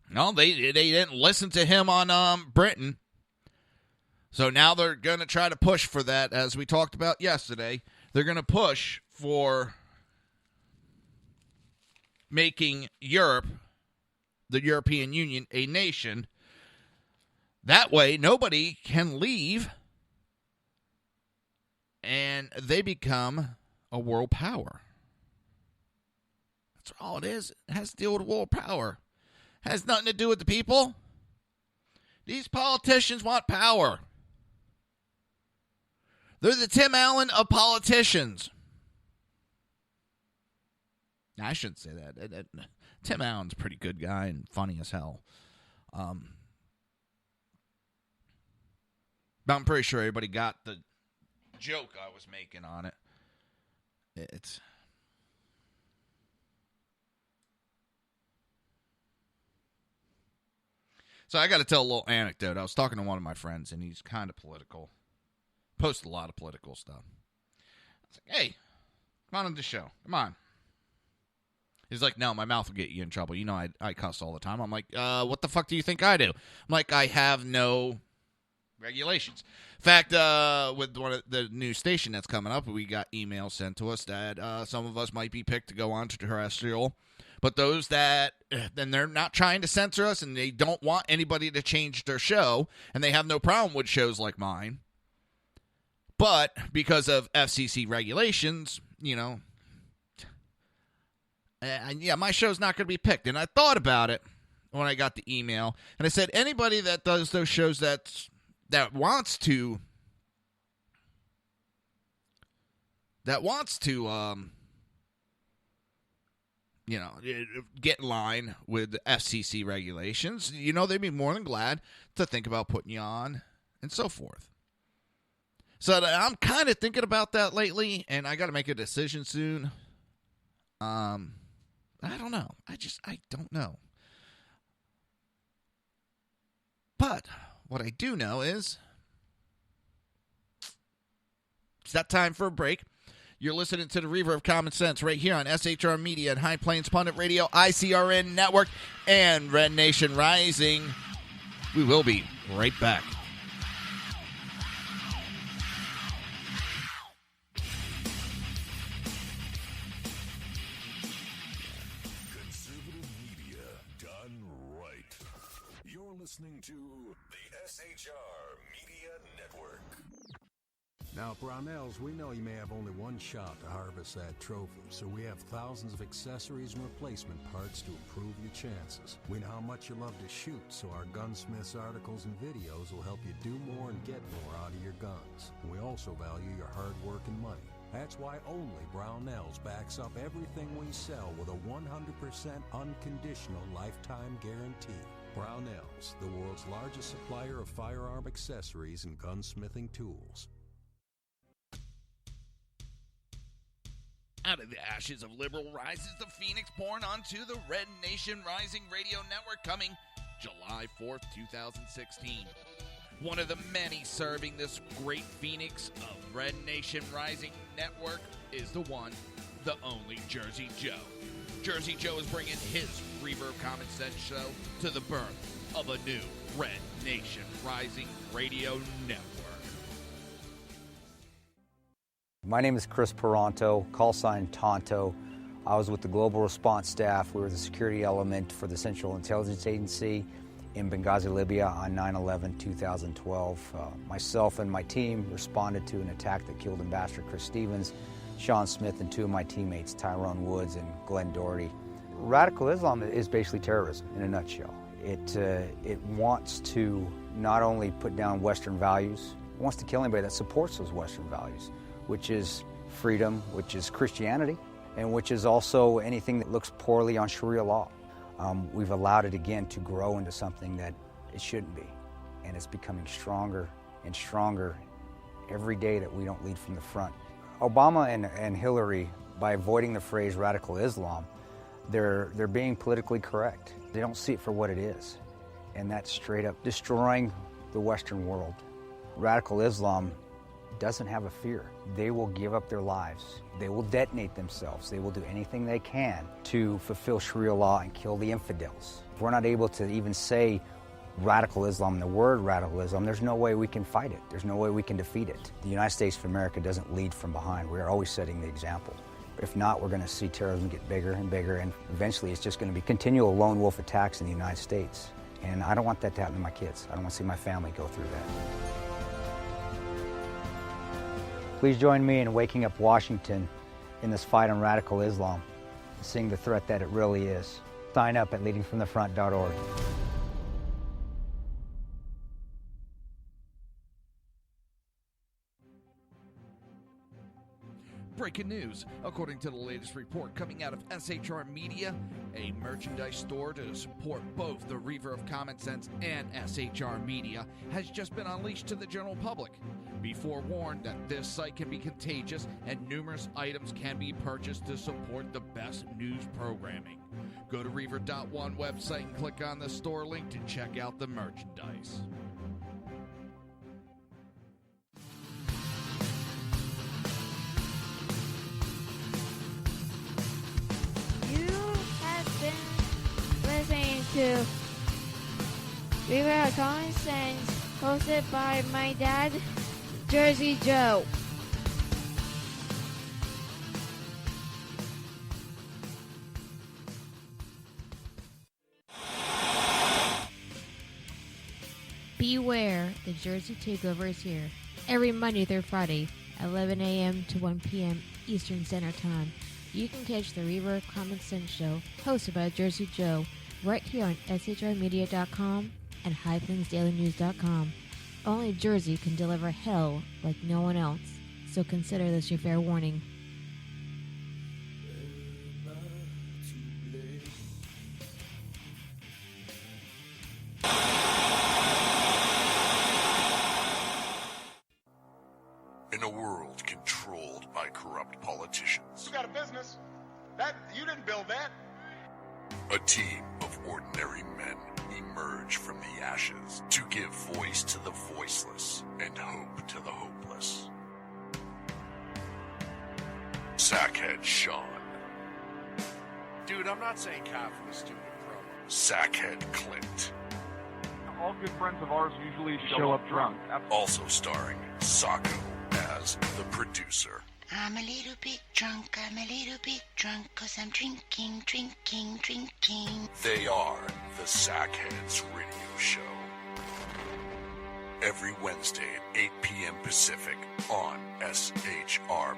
Speaker 6: No, they didn't listen to him on Britain. So now they're going to try to push for that, as we talked about yesterday. They're going to push for making Europe, the European Union, a nation. That way, nobody can leave, and they become a world power. That's all it is. It has to deal with world power. It has nothing to do with the people. These politicians want power. They're the Tim Allen of politicians. I shouldn't say that. Tim Allen's a pretty good guy and funny as hell. But I'm pretty sure everybody got the joke I was making on it. It's... So I got to tell a little anecdote. I was talking to one of my friends, and he's kind of political. Posted a lot of political stuff. I was like, hey, come on the show. Come on. He's like, no, my mouth will get you in trouble. You know I cuss all the time. I'm like, what the fuck do you think I do? I'm like, I have no regulations. In fact, with one of the new station that's coming up, we got emails sent to us that some of us might be picked to go on to terrestrial. But those that, then they're not trying to censor us, and they don't want anybody to change their show, and they have no problem with shows like mine. But because of FCC regulations, you know, yeah, my show's not going to be picked. And I thought about it when I got the email, and I said, anybody that does those shows that wants to you know, get in line with the FCC regulations, you know, they'd be more than glad to think about putting you on and so forth. So I'm kind of thinking about that lately, and I got to make a decision soon. I don't know. I don't know. But what I do know is it's that time for a break. You're listening to the Reaver of Common Sense right here on SHR Media and High Plains Pundit Radio, ICRN Network, and Red Nation Rising. We will be right back.
Speaker 13: Conservative media done right. You're listening to the SHR Media Network.
Speaker 7: Now, Brownells, we know you may have only one shot to harvest that trophy, so we have thousands of accessories and replacement parts to improve your chances. We know how much you love to shoot, so our Gunsmiths articles and videos will help you do more and get more out of your guns. And we also value your hard work and money. That's why only Brownells backs up everything we sell with a 100% unconditional lifetime guarantee. Brownells, the world's largest supplier of firearm accessories and gunsmithing tools.
Speaker 6: Out of the ashes of liberal rises the phoenix born onto the Red Nation Rising Radio Network coming July 4th, 2016. One of the many serving this great phoenix of Red Nation Rising Network is the one, the only Jersey Joe. Jersey Joe is bringing his Reaver of Common Sense show to the birth, of a new Red Nation Rising Radio Network.
Speaker 8: My name is Chris Peranto, call sign Tonto. I was with the Global Response Staff. We were the security element for the Central Intelligence Agency in Benghazi, Libya on 9/11/2012. Myself and my team responded to an attack that killed Ambassador Chris Stevens, Sean Smith, and two of my teammates, Tyrone Woods and Glenn Doherty. Radical Islam is basically terrorism in a nutshell. It wants to not only put down Western values, it wants to kill anybody that supports those Western values, which is freedom, which is Christianity, and which is also anything that looks poorly on Sharia law. We've allowed it again to grow into something that it shouldn't be, and it's becoming stronger and stronger every day that we don't lead from the front. Obama and Hillary, by avoiding the phrase radical Islam, they're being politically correct. They don't see it for what it is, and that's straight up destroying the Western world. Radical Islam doesn't have a fear. They will give up their lives. They will detonate themselves. They will do anything they can to fulfill Sharia law and kill the infidels. If we're not able to even say radical Islam, the word radical Islam, there's no way we can fight it. There's no way we can defeat it. The United States of America doesn't lead from behind. We're always setting the example. If not, we're going to see terrorism get bigger and bigger, and eventually it's just going to be continual lone wolf attacks in the United States. And I don't want that to happen to my kids. I don't want to see my family go through that. Please join me in waking up Washington in this fight on radical Islam, seeing the threat that it really is. Sign up at leadingfromthefront.org.
Speaker 6: Breaking news. According to the latest report coming out of SHR Media, a merchandise store to support both the Reaver of Common Sense and SHR Media has just been unleashed to the general public. Be forewarned that this site can be contagious and numerous items can be purchased to support the best news programming. Go to Reaver.one website and click on the store link to check out the merchandise.
Speaker 9: Listening to Reaver of Common Sense, hosted by my dad, Jersey Joe. Beware, the Jersey Takeover is here. Every Monday through Friday, 11 a.m. to 1 p.m. Eastern Standard Time. You can catch the Reaver of Common Sense show, hosted by Jersey Joe, right here on shrmedia.com and highplainsdailynews.com. Only Jersey can deliver hell like no one else, so consider this your fair warning.
Speaker 5: In a world controlled by corrupt politicians,
Speaker 10: You got a business. That you didn't build that.
Speaker 5: a team of ordinary men emerge from the ashes to give voice to the voiceless and hope to the hopeless. Sackhead Sean,
Speaker 10: Dude, I'm not saying cop for the stupid pro.
Speaker 5: Sackhead Clint,
Speaker 2: All good friends of ours usually show up drunk.
Speaker 5: also starring Sacco as the producer.
Speaker 11: I'm a little bit drunk, I'm a little bit drunk, 'cause I'm drinking, drinking, drinking.
Speaker 5: They are the Sackheads Radio Show. Every Wednesday at 8 p.m. Pacific on shrmedia.com.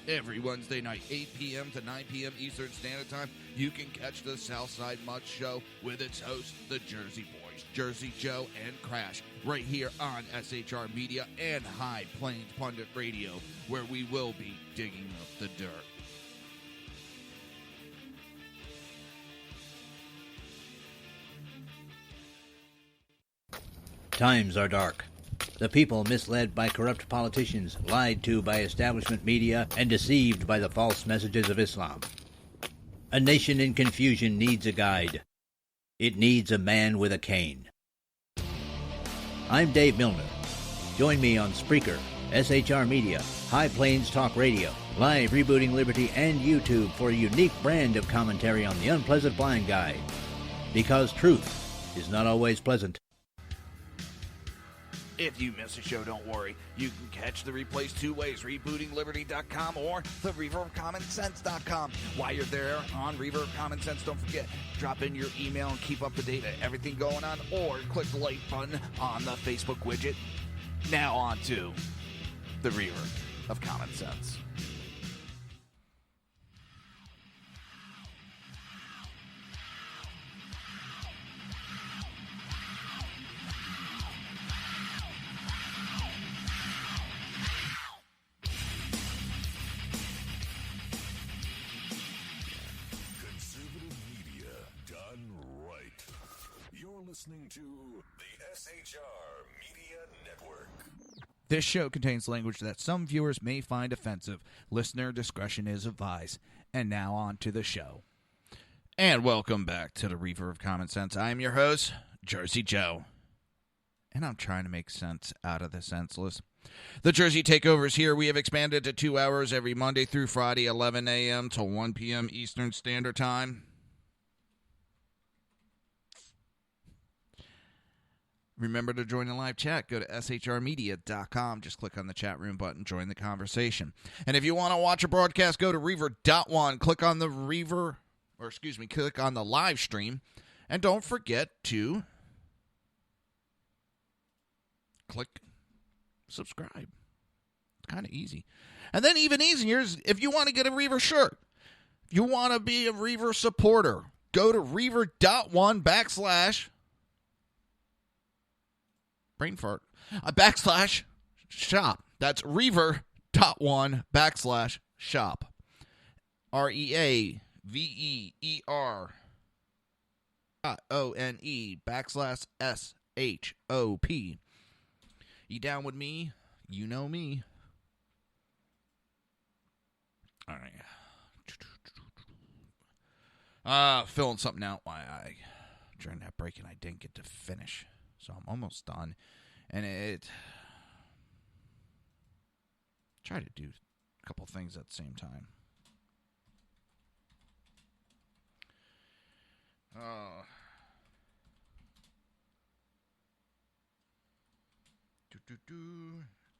Speaker 6: Every Wednesday night, 8 p.m. to 9 p.m. Eastern Standard Time, you can catch the Southside Mud Show with its hosts, the Jersey Boys, Jersey Joe and Crash, right here on SHR Media and High Plains Pundit Radio, where we will be digging up the dirt.
Speaker 12: Times are dark. The people misled by corrupt politicians, lied to by establishment media, and deceived by the false messages of Islam. A nation in confusion needs a guide. It needs a man with a cane. I'm Dave Milner. Join me on Spreaker, SHR Media, High Plains Talk Radio, Live Rebooting Liberty, and YouTube for a unique brand of commentary on the unpleasant blind guide. Because truth is not always pleasant.
Speaker 6: If you miss a show, don't worry. You can catch the replays two ways, rebootingliberty.com or the Reaver of Common Sense.com. While you're there on Reaver of Common Sense, don't forget, drop in your email and keep up to date on everything going on, or click the like button on the Facebook widget. Now on to the Reaver of Common Sense.
Speaker 13: Listening to the SHR Media Network.
Speaker 1: This show contains language that some viewers may find offensive. Listener discretion is advised. And now on to the show.
Speaker 6: And welcome back to the Reaver of Common Sense. I am your host, Jersey Joe.
Speaker 1: And I'm trying to make sense out of the senseless.
Speaker 6: The Jersey Takeover is here. We have expanded to 2 hours every Monday through Friday, 11 a.m. to 1 p.m. Eastern Standard Time.
Speaker 1: Remember to join the live chat. Go to shrmedia.com. Just click on the chat room button. Join the conversation.
Speaker 6: And if you want to watch a broadcast, go to Reaver.one. Click on the click on the live stream. And don't forget to click subscribe. It's kind of easy. And then even easier is if you want to get a Reaver shirt. If you want to be a Reaver supporter, go to Reaver.one brain fart, /shop. That's Reaver.one /shop. REAVEER ONE /SHOP. You down with me? You know me. All right. Filling something out during that break, and I didn't get to finish. So I'm almost done. And try to do a couple things at the same time.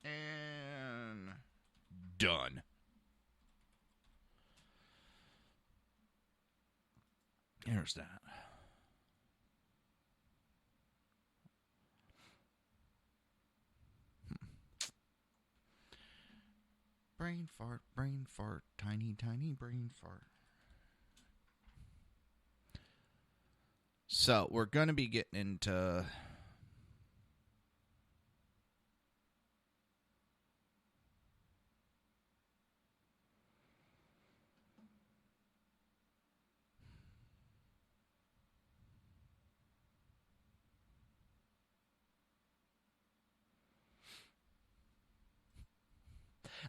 Speaker 6: And done. Here's that. Brain fart, tiny, tiny brain fart. So, we're going to be getting into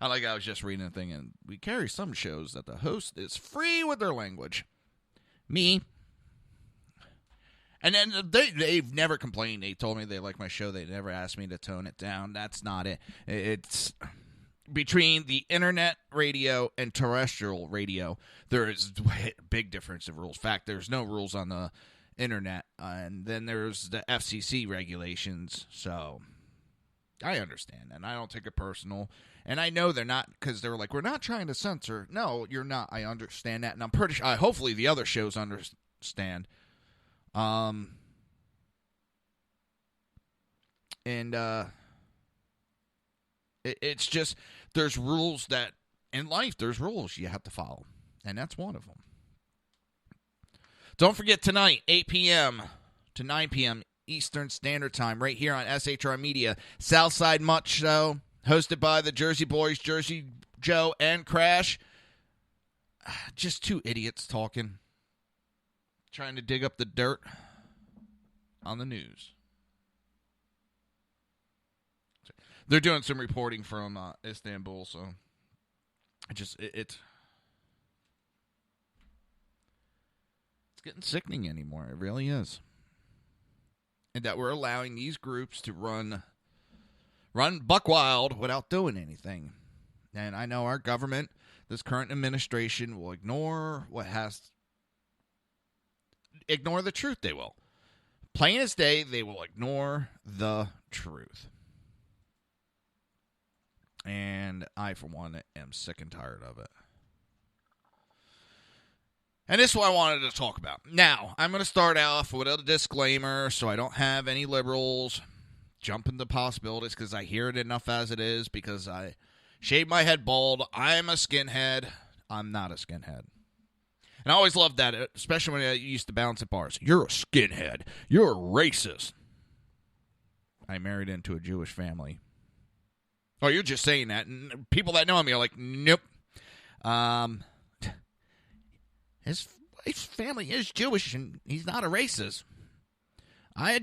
Speaker 6: I was just reading a thing, and we carry some shows that the host is free with their language. Me. And then they've never complained. They told me they like my show. They never asked me to tone it down. That's not it. It's between the internet radio and terrestrial radio, there is a big difference of rules. In fact, there's no rules on the internet. And then there's the FCC regulations. So I understand, and I don't take it personal. And I know they're not, because they're like, we're not trying to censor. No, you're not. I understand that, and I'm pretty sure, hopefully the other shows understand. It's just, there's rules that, in life, there's rules you have to follow, and that's one of them. Don't forget tonight, 8 p.m. to 9 p.m. Eastern Standard Time, right here on SHR Media, Southside Much Show, hosted by the Jersey Boys, Jersey Joe, and Crash. Just two idiots talking, trying to dig up the dirt on the news. They're doing some reporting from Istanbul, so it's getting sickening anymore. It really is. And that we're allowing these groups to run run buck wild without doing anything. And I know our government, this current administration, will ignore ignore the truth. They will. Plain as day, they will ignore the truth. And I, for one, am sick and tired of it. And this is what I wanted to talk about. Now, I'm going to start off with a disclaimer so I don't have any liberals jumping the possibilities, because I hear it enough as it is, because I shave my head bald. I'm a skinhead. I'm not a skinhead. And I always loved that, especially when I used to bounce at bars. You're a skinhead. You're a racist. I married into a Jewish family. Oh, you're just saying that. And people that know me are like, nope. His family is Jewish, and he's not a racist. I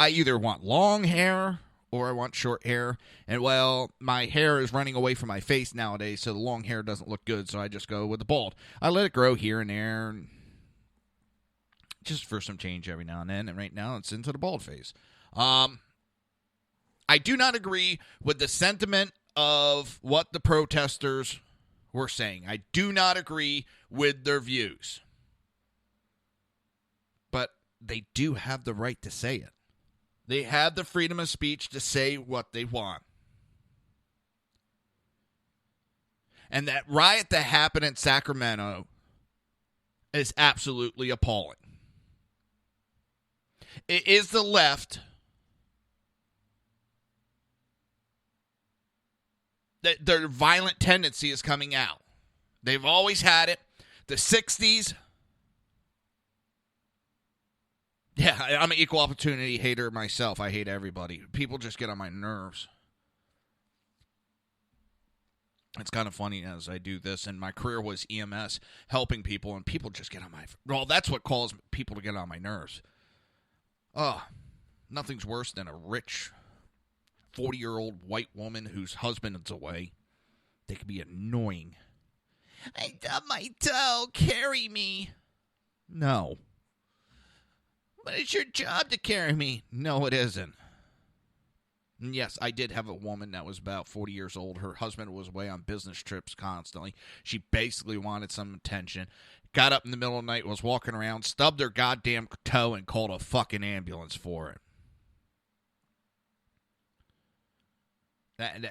Speaker 6: either want long hair or I want short hair. And, well, my hair is running away from my face nowadays, so the long hair doesn't look good, so I just go with the bald. I let it grow here and there, just for some change every now and then. And right now it's into the bald phase. I do not agree with the sentiment of what the protesters were saying. I do not agree with their views. But they do have the right to say it. They have the freedom of speech to say what they want. And that riot that happened in Sacramento is absolutely appalling. It is the left that their violent tendency is coming out. They've always had it. The 60s. Yeah, I'm an equal opportunity hater myself. I hate everybody. People just get on my nerves. It's kind of funny as I do this, and my career was EMS, helping people, and people just get on my... Well, that's what causes people to get on my nerves. Nothing's worse than a rich 40-year-old white woman whose husband is away. They can be annoying. I stubbed my toe. Carry me. No. But it's your job to carry me. No, it isn't. And yes, I did have a woman that was about 40 years old. Her husband was away on business trips constantly. She basically wanted some attention. Got up in the middle of the night, was walking around, stubbed her goddamn toe, and called a fucking ambulance for it.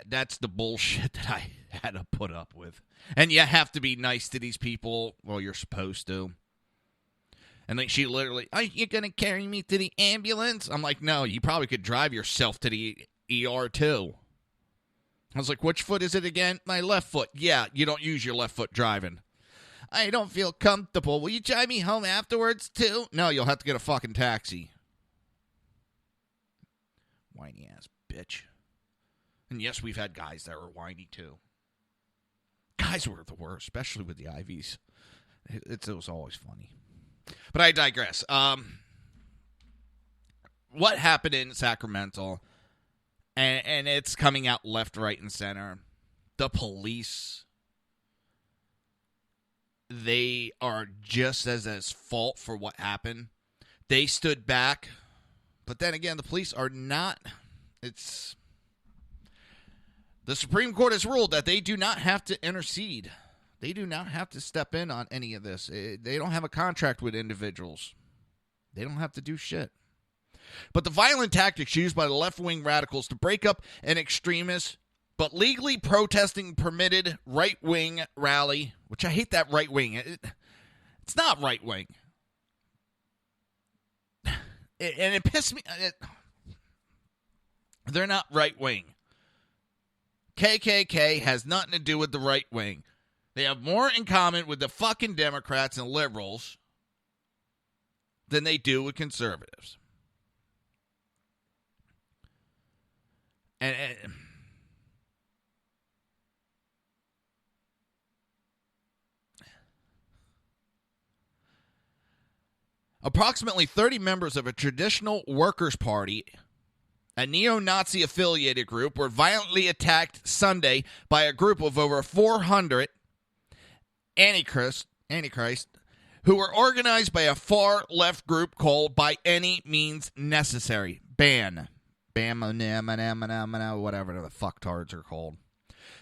Speaker 6: That's the bullshit that I had to put up with. And you have to be nice to these people. Well, you're supposed to. And then she literally, are you going to carry me to the ambulance? I'm like, no, you probably could drive yourself to the ER too. I was like, which foot is it again? My left foot. Yeah, you don't use your left foot driving. I don't feel comfortable. Will you drive me home afterwards too? No, you'll have to get a fucking taxi. Whiny ass bitch. And yes, we've had guys that were whiny too. Guys were the worst, especially with the IVs. It was always funny. But I digress. What happened in Sacramento, and it's coming out left, right, and center. The police, they are just as fault for what happened. They stood back. But then again, the police are not. The Supreme Court has ruled that they do not have to intercede. They do not have to step in on any of this. They don't have a contract with individuals. They don't have to do shit. But the violent tactics used by the left-wing radicals to break up an extremist but legally protesting permitted right-wing rally, which I hate that right-wing. It's not right-wing. And it pissed me. They're not right-wing. KKK has nothing to do with the right-wing. They have more in common with the fucking Democrats and liberals than they do with conservatives. And approximately 30 members of a traditional workers' party, a neo-Nazi affiliated group, were violently attacked Sunday by a group of over 400 Antichrist, who were organized by a far-left group called By Any Means Necessary, BAN. whatever the fucktards are called.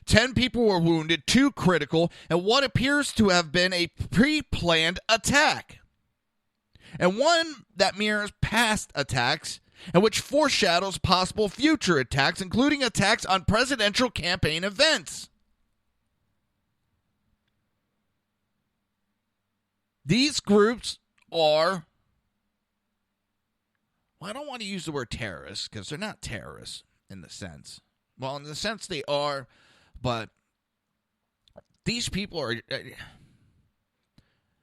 Speaker 6: 10 people were wounded, 2 critical, and what appears to have been a pre-planned attack. And one that mirrors past attacks, and which foreshadows possible future attacks, including attacks on presidential campaign events. These groups are, well, I don't want to use the word terrorists, because they're not terrorists in the sense. Well, in the sense they are, but these people are,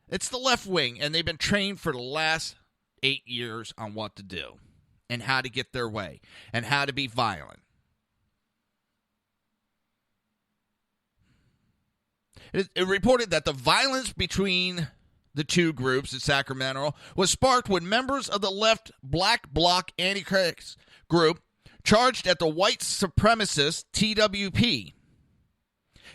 Speaker 6: it's the left wing, and they've been trained for the last 8 years on what to do and how to get their way and how to be violent. It reported that the violence between the two groups in Sacramento was sparked when members of the left Black Bloc Anti-Critics group charged at the white supremacist TWP.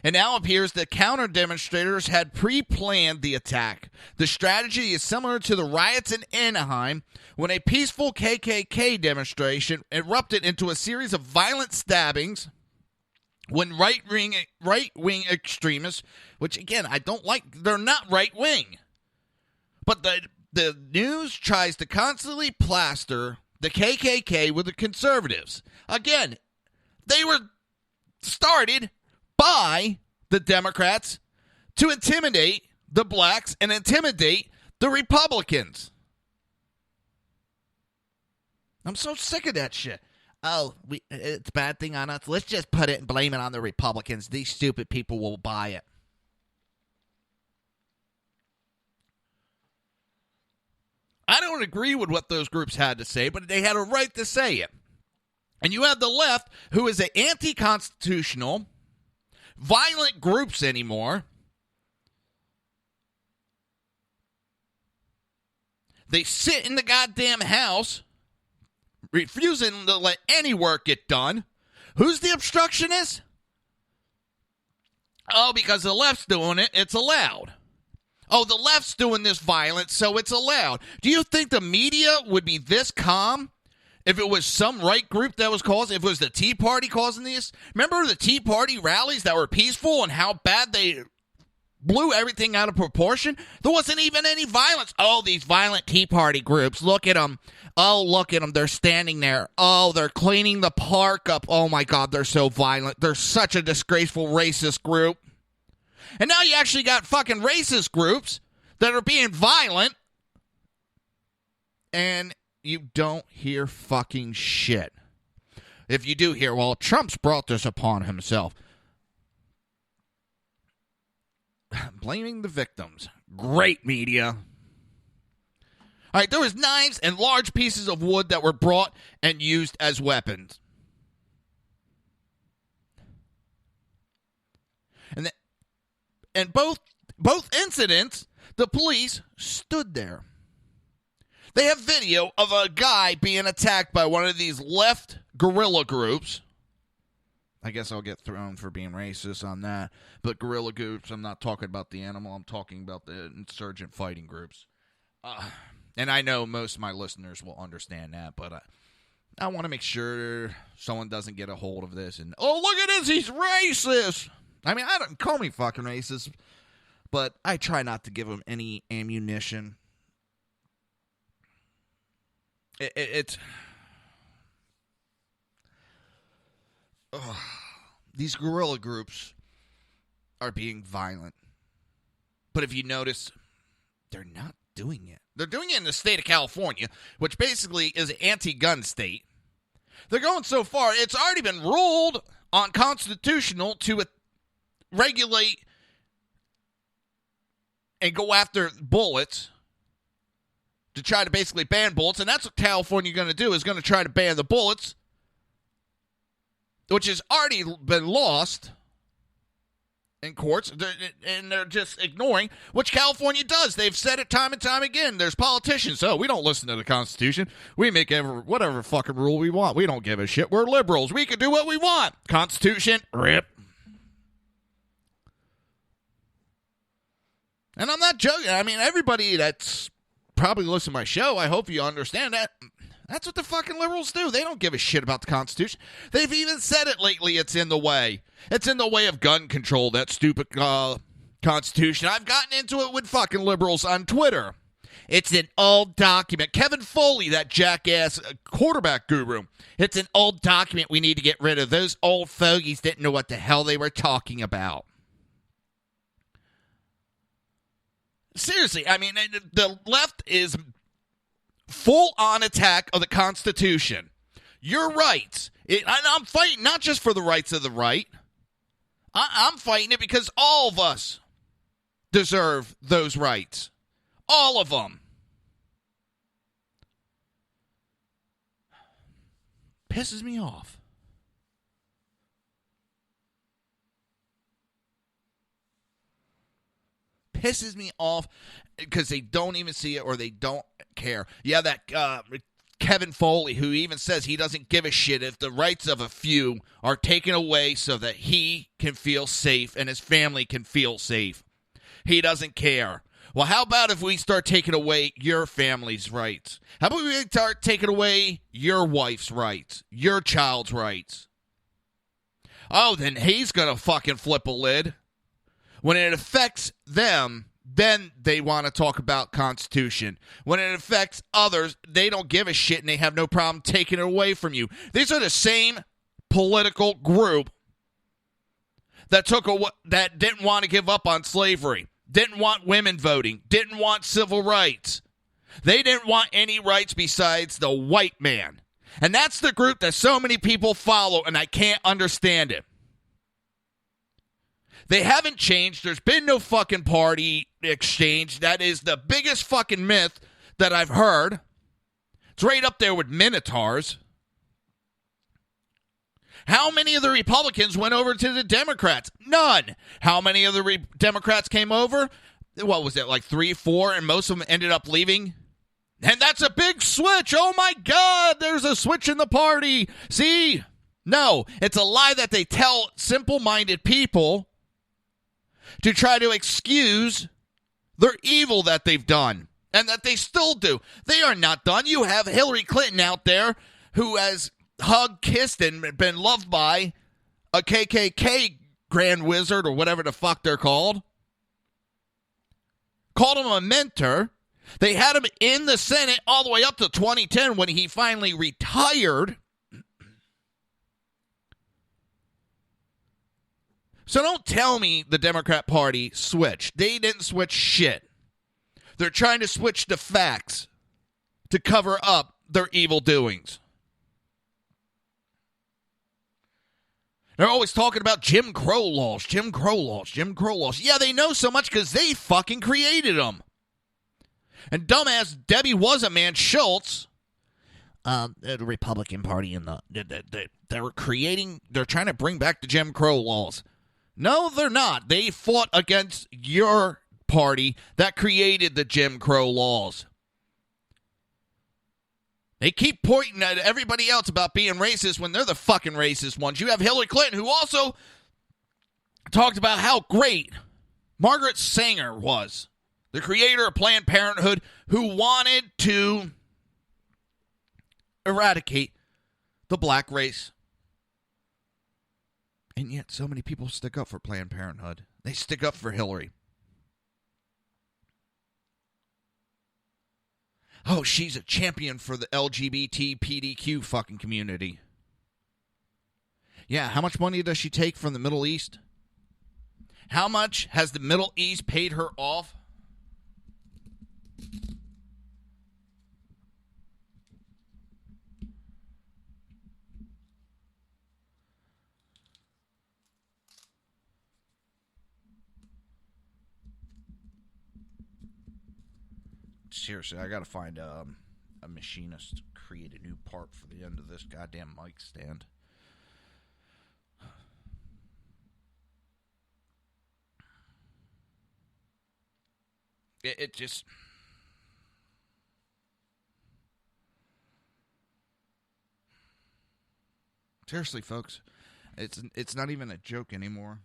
Speaker 6: It now appears that counter-demonstrators had pre-planned the attack. The strategy is similar to the riots in Anaheim when a peaceful KKK demonstration erupted into a series of violent stabbings when right-wing extremists, which again, I don't like, they're not right-wing. But the news tries to constantly plaster the KKK with the conservatives. Again, they were started by the Democrats to intimidate the blacks and intimidate the Republicans. I'm so sick of that shit. Oh, it's a bad thing on us. Let's just put it and blame it on the Republicans. These stupid people will buy it. I don't agree with what those groups had to say, but they had a right to say it. And you have the left, who is an anti-constitutional, violent groups anymore. They sit in the goddamn house, refusing to let any work get done. Who's the obstructionist? Oh, because the left's doing it, it's allowed. Oh, the left's doing this violence, so it's allowed. Do you think the media would be this calm if it was some right group that was causing, if it was the Tea Party causing this? Remember the Tea Party rallies that were peaceful and how bad they blew everything out of proportion? There wasn't even any violence. Oh, these violent Tea Party groups, look at them. Oh, look at them. They're standing there. Oh, they're cleaning the park up. Oh, my God, they're so violent. They're such a disgraceful racist group. And now you actually got fucking racist groups that are being violent, and you don't hear fucking shit. If you do hear, well, Trump's brought this upon himself. Blaming the victims. Great media. All right, there was knives and large pieces of wood that were brought and used as weapons. And both incidents, the police stood there. They have video of a guy being attacked by one of these left guerrilla groups. I guess I'll get thrown for being racist on that. But guerrilla groups, I'm not talking about the animal. I'm talking about the insurgent fighting groups. And I know most of my listeners will understand that, but I want to make sure someone doesn't get a hold of this and, oh, look at this, he's racist. I mean, I don't call me fucking racist, but I try not to give them any ammunition. It's these guerrilla groups are being violent. But if you notice, they're not doing it. They're doing it in the state of California, which basically is an anti-gun state. They're going so far, it's already been ruled unconstitutional to regulate and go after bullets, to try to basically ban bullets, and that's what California is going to do, is going to try to ban the bullets, which has already been lost in courts, and they're just ignoring, which California does. They've said it time and time again. There's politicians, oh, we don't listen to the Constitution. We make whatever fucking rule we want. We don't give a shit. We're liberals. We can do what we want. Constitution, rip. And I'm not joking. I mean, everybody that's probably listening to my show, I hope you understand that. That's what the fucking liberals do. They don't give a shit about the Constitution. They've even said it lately. It's in the way. It's in the way of gun control, that stupid Constitution. I've gotten into it with fucking liberals on Twitter. It's an old document. Kevin Foley, that jackass quarterback guru. It's an old document we need to get rid of. Those old fogies didn't know what the hell they were talking about. Seriously, I mean, the left is full-on attack of the Constitution. Your rights. I'm fighting not just for the rights of the right. I'm fighting it because all of us deserve those rights. All of them. Pisses me off. Pisses me off because they don't even see it or they don't care. Yeah, that Kevin Foley, who even says he doesn't give a shit if the rights of a few are taken away so that he can feel safe and his family can feel safe. He doesn't care. Well, how about if we start taking away your family's rights? How about we start taking away your wife's rights, your child's rights? Oh, then he's going to fucking flip a lid. When it affects them, then they want to talk about Constitution. When it affects others, they don't give a shit and they have no problem taking it away from you. These are the same political group that that didn't want to give up on slavery, didn't want women voting, didn't want civil rights. They didn't want any rights besides the white man. And that's the group that so many people follow, and I can't understand it. They haven't changed. There's been no fucking party exchange. That is the biggest fucking myth that I've heard. It's right up there with Minotaurs. How many of the Republicans went over to the Democrats? None. How many of the Democrats came over? What was it, like 3, 4, and most of them ended up leaving? And that's a big switch. Oh, my God, there's a switch in the party. See? No, it's a lie that they tell simple-minded people to try to excuse their evil that they've done and that they still do. They are not done. You have Hillary Clinton out there who has hugged, kissed, and been loved by a KKK grand wizard or whatever the fuck they're called. Called him a mentor. They had him in the Senate all the way up to 2010 when he finally retired. So don't tell me the Democrat Party switched. They didn't switch shit. They're trying to switch the facts to cover up their evil doings. They're always talking about Jim Crow laws, Jim Crow laws, Jim Crow laws. Yeah, they know so much because they fucking created them. And dumbass Debbie Wasserman Schultz, the Republican Party, they're trying to bring back the Jim Crow laws. No, they're not. They fought against your party that created the Jim Crow laws. They keep pointing at everybody else about being racist when they're the fucking racist ones. You have Hillary Clinton, who also talked about how great Margaret Sanger was, the creator of Planned Parenthood, who wanted to eradicate the black race. And yet so many people stick up for Planned Parenthood. They stick up for Hillary. Oh, she's a champion for the LGBT PDQ fucking community. Yeah, how much money does she take from the Middle East? How much has the Middle East paid her off? Seriously, I gotta find a machinist to create a new part for the end of this goddamn mic stand. It just... Seriously, folks, it's not even a joke anymore.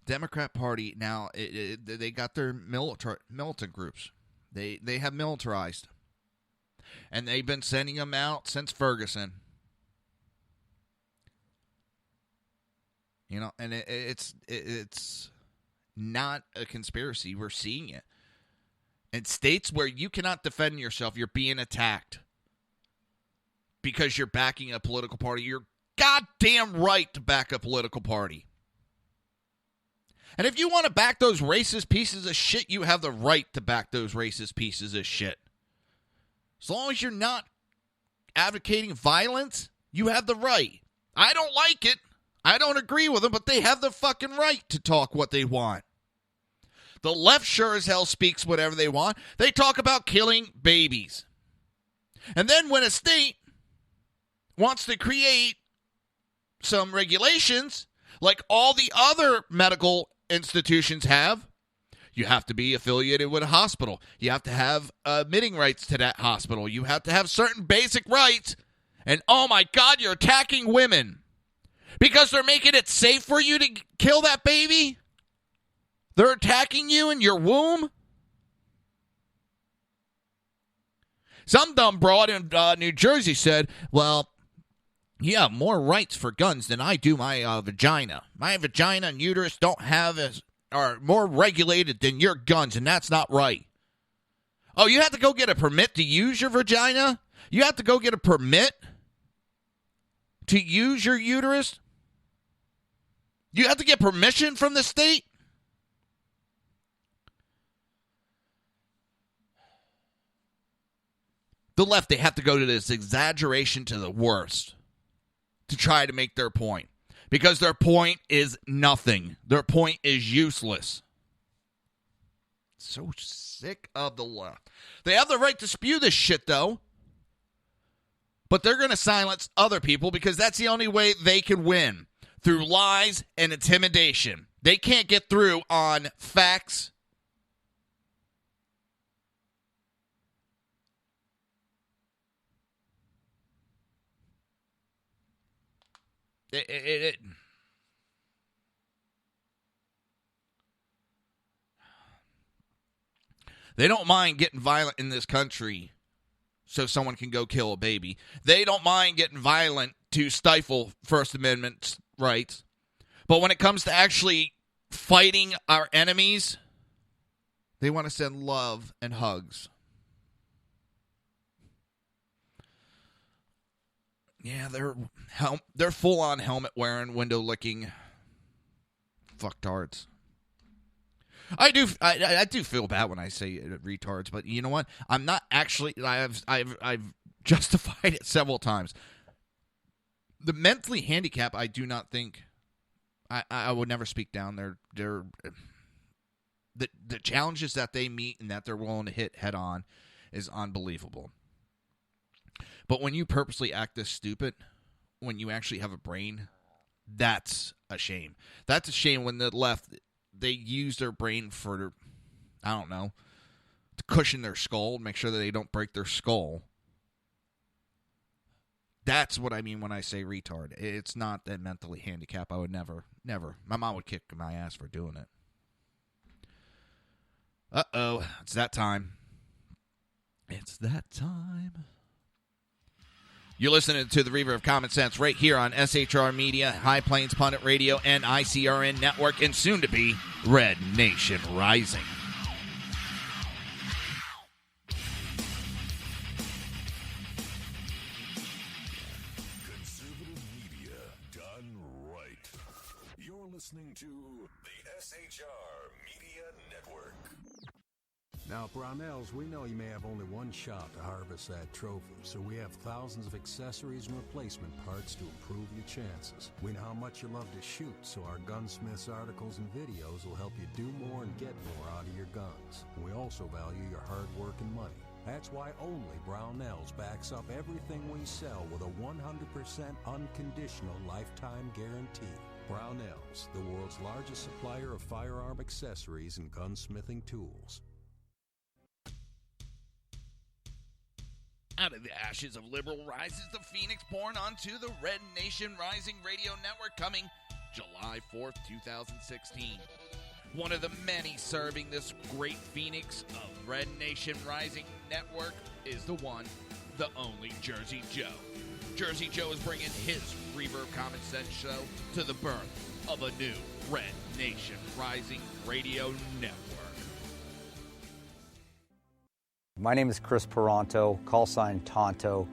Speaker 6: Democrat Party now, they got their militant groups. They have militarized. And they've been sending them out since Ferguson. You know, and it's not a conspiracy. We're seeing it. In states where you cannot defend yourself, you're being attacked because you're backing a political party. You're goddamn right to back a political party. And if you want to back those racist pieces of shit, you have the right to back those racist pieces of shit. As long as you're not advocating violence, you have the right. I don't like it. I don't agree with them, but they have the fucking right to talk what they want. The left sure as hell speaks whatever they want. They talk about killing babies. And then when a state wants to create some regulations, like all the other medical institutions have, you have to be affiliated with a hospital. You have to have admitting rights to that hospital. You have to have certain basic rights. And oh my God, you're attacking women because they're making it safe for you to kill that baby? They're attacking you in your womb? Some dumb broad in New Jersey said, well, you have more rights for guns than I do my vagina. My vagina and uterus are more regulated than your guns, and that's not right. Oh, you have to go get a permit to use your vagina? You have to go get a permit to use your uterus? You have to get permission from the state? The left, they have to go to this exaggeration to the worst to try to make their point. Because their point is nothing. Their point is useless. So sick of the left. They have the right to spew this shit, though. But they're going to silence other people because that's the only way they can win. Through lies and intimidation. They can't get through on facts. They don't mind getting violent in this country so someone can go kill a baby. They don't mind getting violent to stifle First Amendment rights. But when it comes to actually fighting our enemies, they want to send love and hugs. Yeah, they're full-on helmet-wearing, window-licking fucktards. I do feel bad when I say retards, but you know what? I'm not actually. I've justified it several times. The mentally handicapped, I do not think. I would never speak down. The challenges that they meet and that they're willing to hit head on is unbelievable. But when you purposely act this stupid, when you actually have a brain, that's a shame. That's a shame when the left, they use their brain for, I don't know, to cushion their skull, make sure that they don't break their skull. That's what I mean when I say retard. It's not that mentally handicapped. I would never. My mom would kick my ass for doing it. Uh-oh, it's that time. It's that time. You're listening to the Reaver of Common Sense right here on SHR Media, High Plains Pundit Radio, and ICRN Network, and soon to be Red Nation Rising.
Speaker 13: Conservative media done right. You're listening to the SHR Media Network.
Speaker 7: Now, Brownells, we know you may have only one shot to harvest that trophy, so we have thousands of accessories and replacement parts to improve your chances. We know how much you love to shoot, so our gunsmiths articles and videos will help you do more and get more out of your guns. We also value your hard work and money. That's why only Brownells backs up everything we sell with a 100% unconditional lifetime guarantee. Brownells, the world's largest supplier of firearm accessories and gunsmithing tools.
Speaker 6: Out of the ashes of liberal rises the phoenix born onto the Red Nation Rising Radio Network coming July 4th, 2016.
Speaker 1: One of the many serving this great phoenix of Red Nation Rising Network is the one, the only Jersey Joe. Jersey Joe is bringing his Reaver of Common Sense show to the birth of a new Red Nation Rising Radio Network.
Speaker 8: My name is Chris Peranto, call sign Tonto.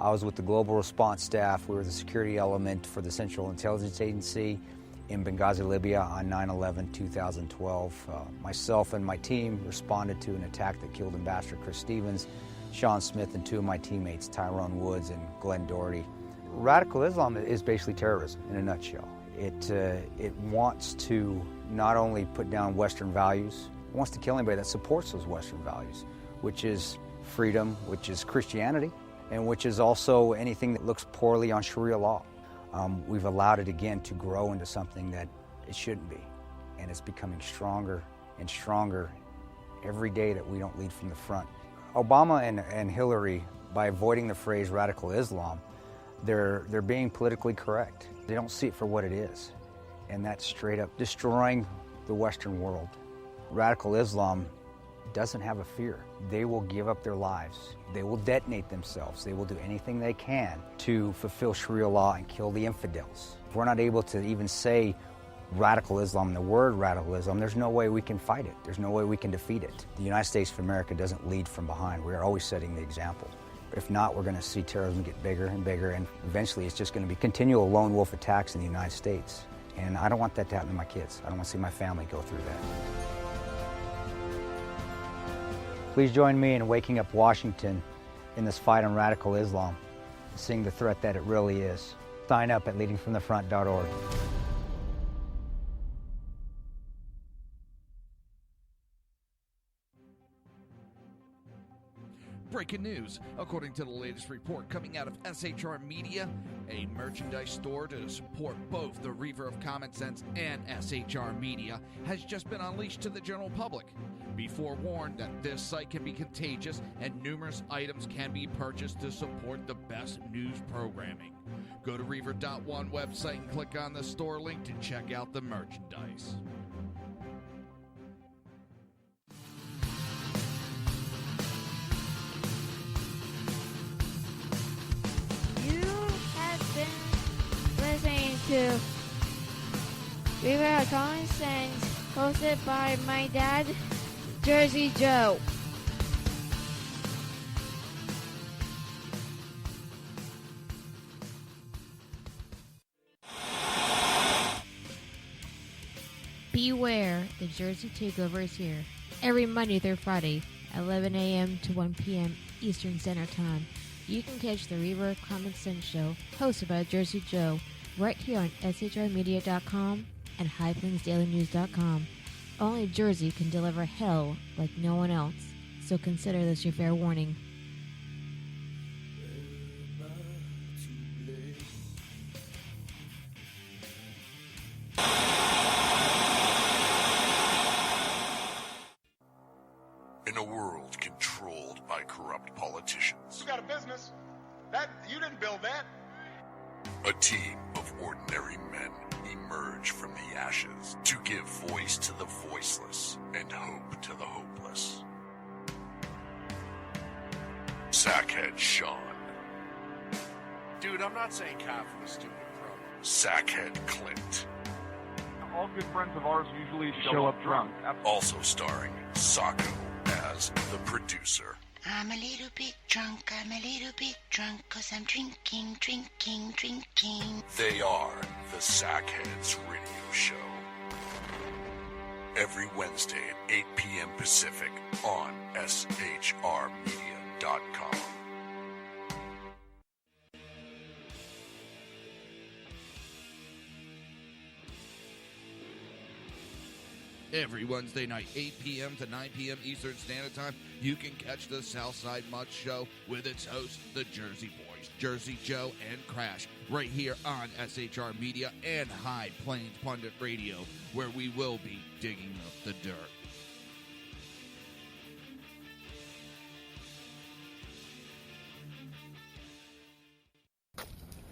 Speaker 8: I was with the Global Response Staff. We were the security element for the Central Intelligence Agency in Benghazi, Libya on 9/11/2012. Myself and my team responded to an attack that killed Ambassador Chris Stevens, Sean Smith, and two of my teammates, Tyrone Woods and Glenn Doherty. Radical Islam is basically terrorism in a nutshell. It wants to not only put down Western values, it wants to kill anybody that supports those Western values, which is freedom, which is Christianity, and which is also anything that looks poorly on Sharia law. We've allowed it again to grow into something that it shouldn't be, and it's becoming stronger and stronger every day that we don't lead from the front. Obama and Hillary, by avoiding the phrase radical Islam, they're being politically correct. They don't see it for what it is, and that's straight up destroying the Western world. Radical Islam doesn't have a fear. They will give up their lives. They will detonate themselves. They will do anything they can to fulfill Sharia law and kill the infidels. If we're not able to even say radical Islam, the word radical Islam, there's no way we can fight it. There's no way we can defeat it. The United States of America doesn't lead from behind. We are always setting the example. If not, we're going to see terrorism get bigger and bigger, and eventually it's just going to be continual lone wolf attacks in the United States. And I don't want that to happen to my kids. I don't want to see my family go through that. Please join me in waking up Washington in this fight on radical Islam, seeing the threat that it really is. Sign up at leadingfromthefront.org.
Speaker 1: Breaking news. According to the latest report coming out of SHR Media, a merchandise store to support both the Reaver of Common Sense and SHR Media has just been unleashed to the general public. Be forewarned that this site can be contagious and numerous items can be purchased to support the best news programming. Go to Reaver.one website and click on the store link to check out the merchandise.
Speaker 9: Listening to Reaver of Common Sense, hosted by my dad, Jersey Joe. Beware, the Jersey Takeover is here. Every Monday through Friday, 11 a.m. to 1 p.m. Eastern Standard Time. You can catch the Reaver of Common Sense show, hosted by Jersey Joe, right here on shrmedia.com and highplainsdailynews.com. Only Jersey can deliver hell like no one else, so consider this your fair warning.
Speaker 5: In a world controlled by corrupt politicians,
Speaker 14: You got a business. That you didn't build that.
Speaker 5: a team of ordinary men emerge from the ashes to give voice to the voiceless and hope to the hopeless. Sackhead Sean,
Speaker 10: Dude, I'm not saying cop for the stupid program.
Speaker 5: Sackhead Clint,
Speaker 15: All good friends of ours usually show up drunk.
Speaker 5: also starring Sacco as the producer.
Speaker 11: I'm a little bit drunk, I'm a little bit drunk, 'cause I'm drinking, drinking, drinking.
Speaker 5: They are the Sackheads Radio Show. Every Wednesday at 8 p.m. Pacific on shrmedia.com.
Speaker 1: Every Wednesday night, 8 p.m. to 9 p.m. Eastern Standard Time, you can catch the Southside Mud Show with its hosts, the Jersey Boys, Jersey Joe and Crash, right here on SHR Media and High Plains Pundit Radio, where we will be digging up the dirt.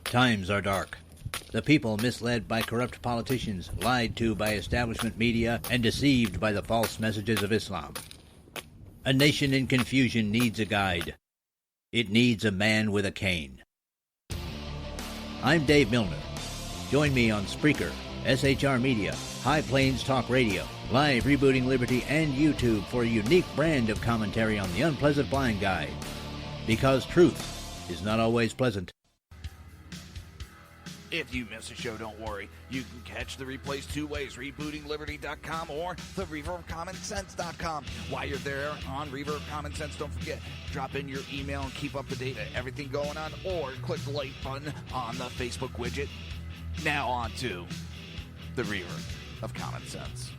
Speaker 12: Times are dark. The people misled by corrupt politicians, lied to by establishment media, and deceived by the false messages of Islam. A nation in confusion needs a guide. It needs a man with a cane. I'm Dave Milner. Join me on Spreaker, SHR Media, High Plains Talk Radio, Live Rebooting Liberty, and YouTube for a unique brand of commentary on the unpleasant blind guide. Because truth is not always pleasant.
Speaker 1: If you miss a show, don't worry. You can catch the replays two ways, rebootingliberty.com or the Reaver of Common Sense.com. While you're there on Reaver of Common Sense, don't forget, drop in your email and keep up to date on everything going on, or click the like button on the Facebook widget. Now on to the Reaver of Common Sense.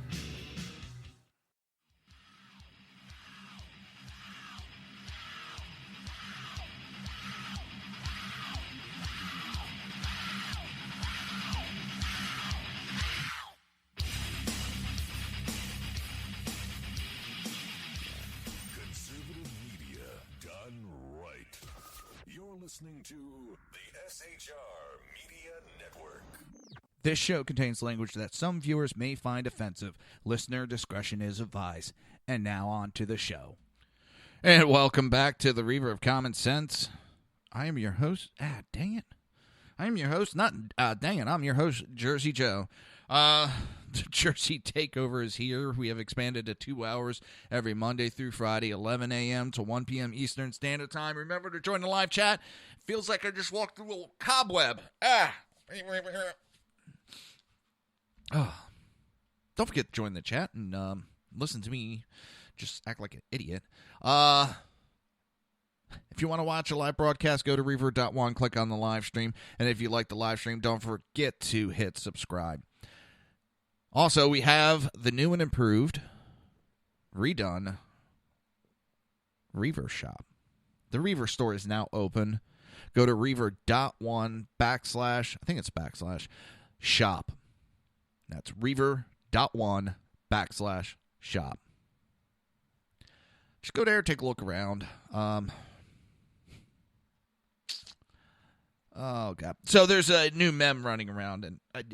Speaker 13: Listening to the SHR Media Network.
Speaker 1: This show contains language that some viewers may find offensive. Listener discretion is advised. And now on to the show. And welcome back to the Reaver of Common Sense. I am your host. Dang it. I am your host. I'm your host, Jersey Joe. The Jersey Takeover is here. We have expanded to 2 hours every Monday through Friday, 11 a.m. to 1 p.m. Eastern Standard Time. Remember to join the live chat. Feels like I just walked through a cobweb. Don't forget to join the chat and listen to me just act like an idiot. If you want to watch a live broadcast, go to Reaver.one, click on the live stream. And if you like the live stream, don't forget to hit subscribe. Also, we have the new and improved, redone Reaver shop. The Reaver store is now open. Go to Reaver.one / shop. That's Reaver.one / shop. Just go there, take a look around. Oh, God. So there's a new meme running around, and I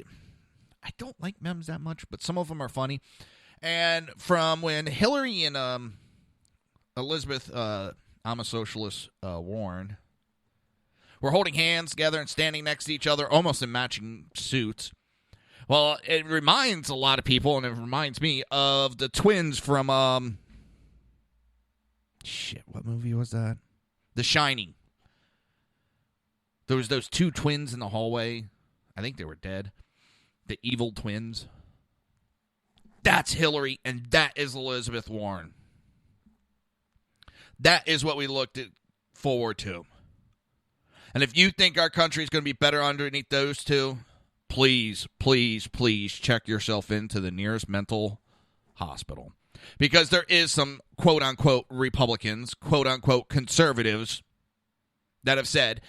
Speaker 1: don't like memes that much, but some of them are funny. And from when Hillary and Elizabeth, I'm a socialist, Warren, were holding hands together and standing next to each other, almost in matching suits. Well, it reminds a lot of people, and it reminds me of the twins from, what movie was that? The Shining. There was those two twins in the hallway. I think they were dead. The evil twins. That's Hillary, and that is Elizabeth Warren. That is what we looked forward to. And if you think our country is going to be better underneath those two, please, please, please check yourself into the nearest mental hospital. Because there is some quote-unquote Republicans, quote-unquote conservatives that have said,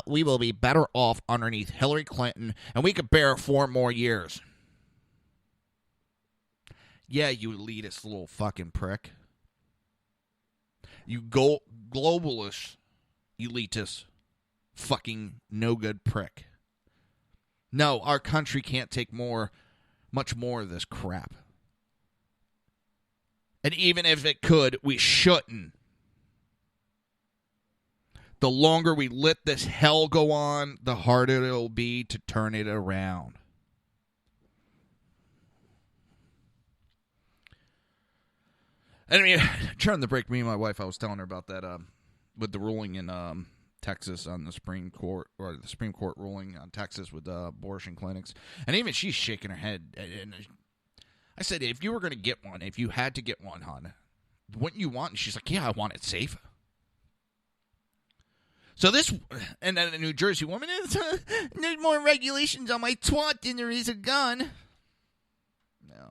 Speaker 1: we will be better off underneath Hillary Clinton, and we could bear 4 more years. Yeah, you elitist little fucking prick. You globalist, elitist, fucking no-good prick. No, our country can't take much more of this crap. And even if it could, we shouldn't. The longer we let this hell go on, the harder it'll be to turn it around. And I mean, during the break, me and my wife, I was telling her about that with the ruling in Texas on the Supreme Court, or the Supreme Court ruling on Texas with abortion clinics. And even she's shaking her head. And I said, if you were going to get one, if you had to get one, hon, wouldn't you want? And she's like, yeah, I want it safe. So this, and then a New Jersey woman, there's more regulations on my twat than there is a gun. No.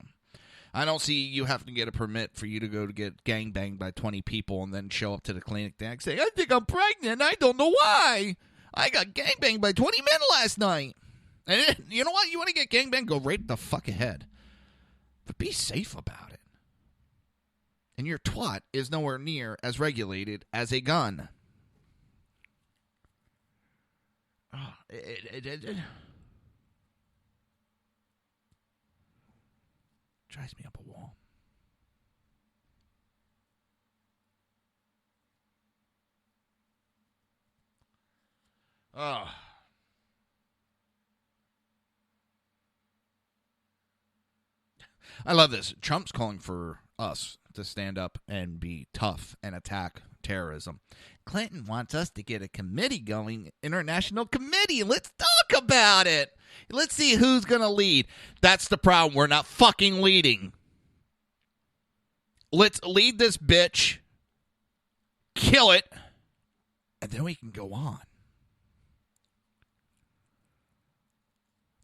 Speaker 1: I don't see you having to get a permit for you to go to get gangbanged by 20 people and then show up to the clinic and say, I think I'm pregnant. I don't know why. I got gangbanged by 20 men last night. And then, you know what? You want to get gangbanged? Go right the fuck ahead. But be safe about it. And your twat is nowhere near as regulated as a gun.
Speaker 6: Drives me up a wall. Oh. I love this. Trump's calling for us to stand up and be tough and attack terrorism. Clinton wants us to get a committee going, international committee. Let's talk about it. Let's see who's going to lead. That's the problem. We're not fucking leading. Let's lead this bitch, kill it, and then we can go on.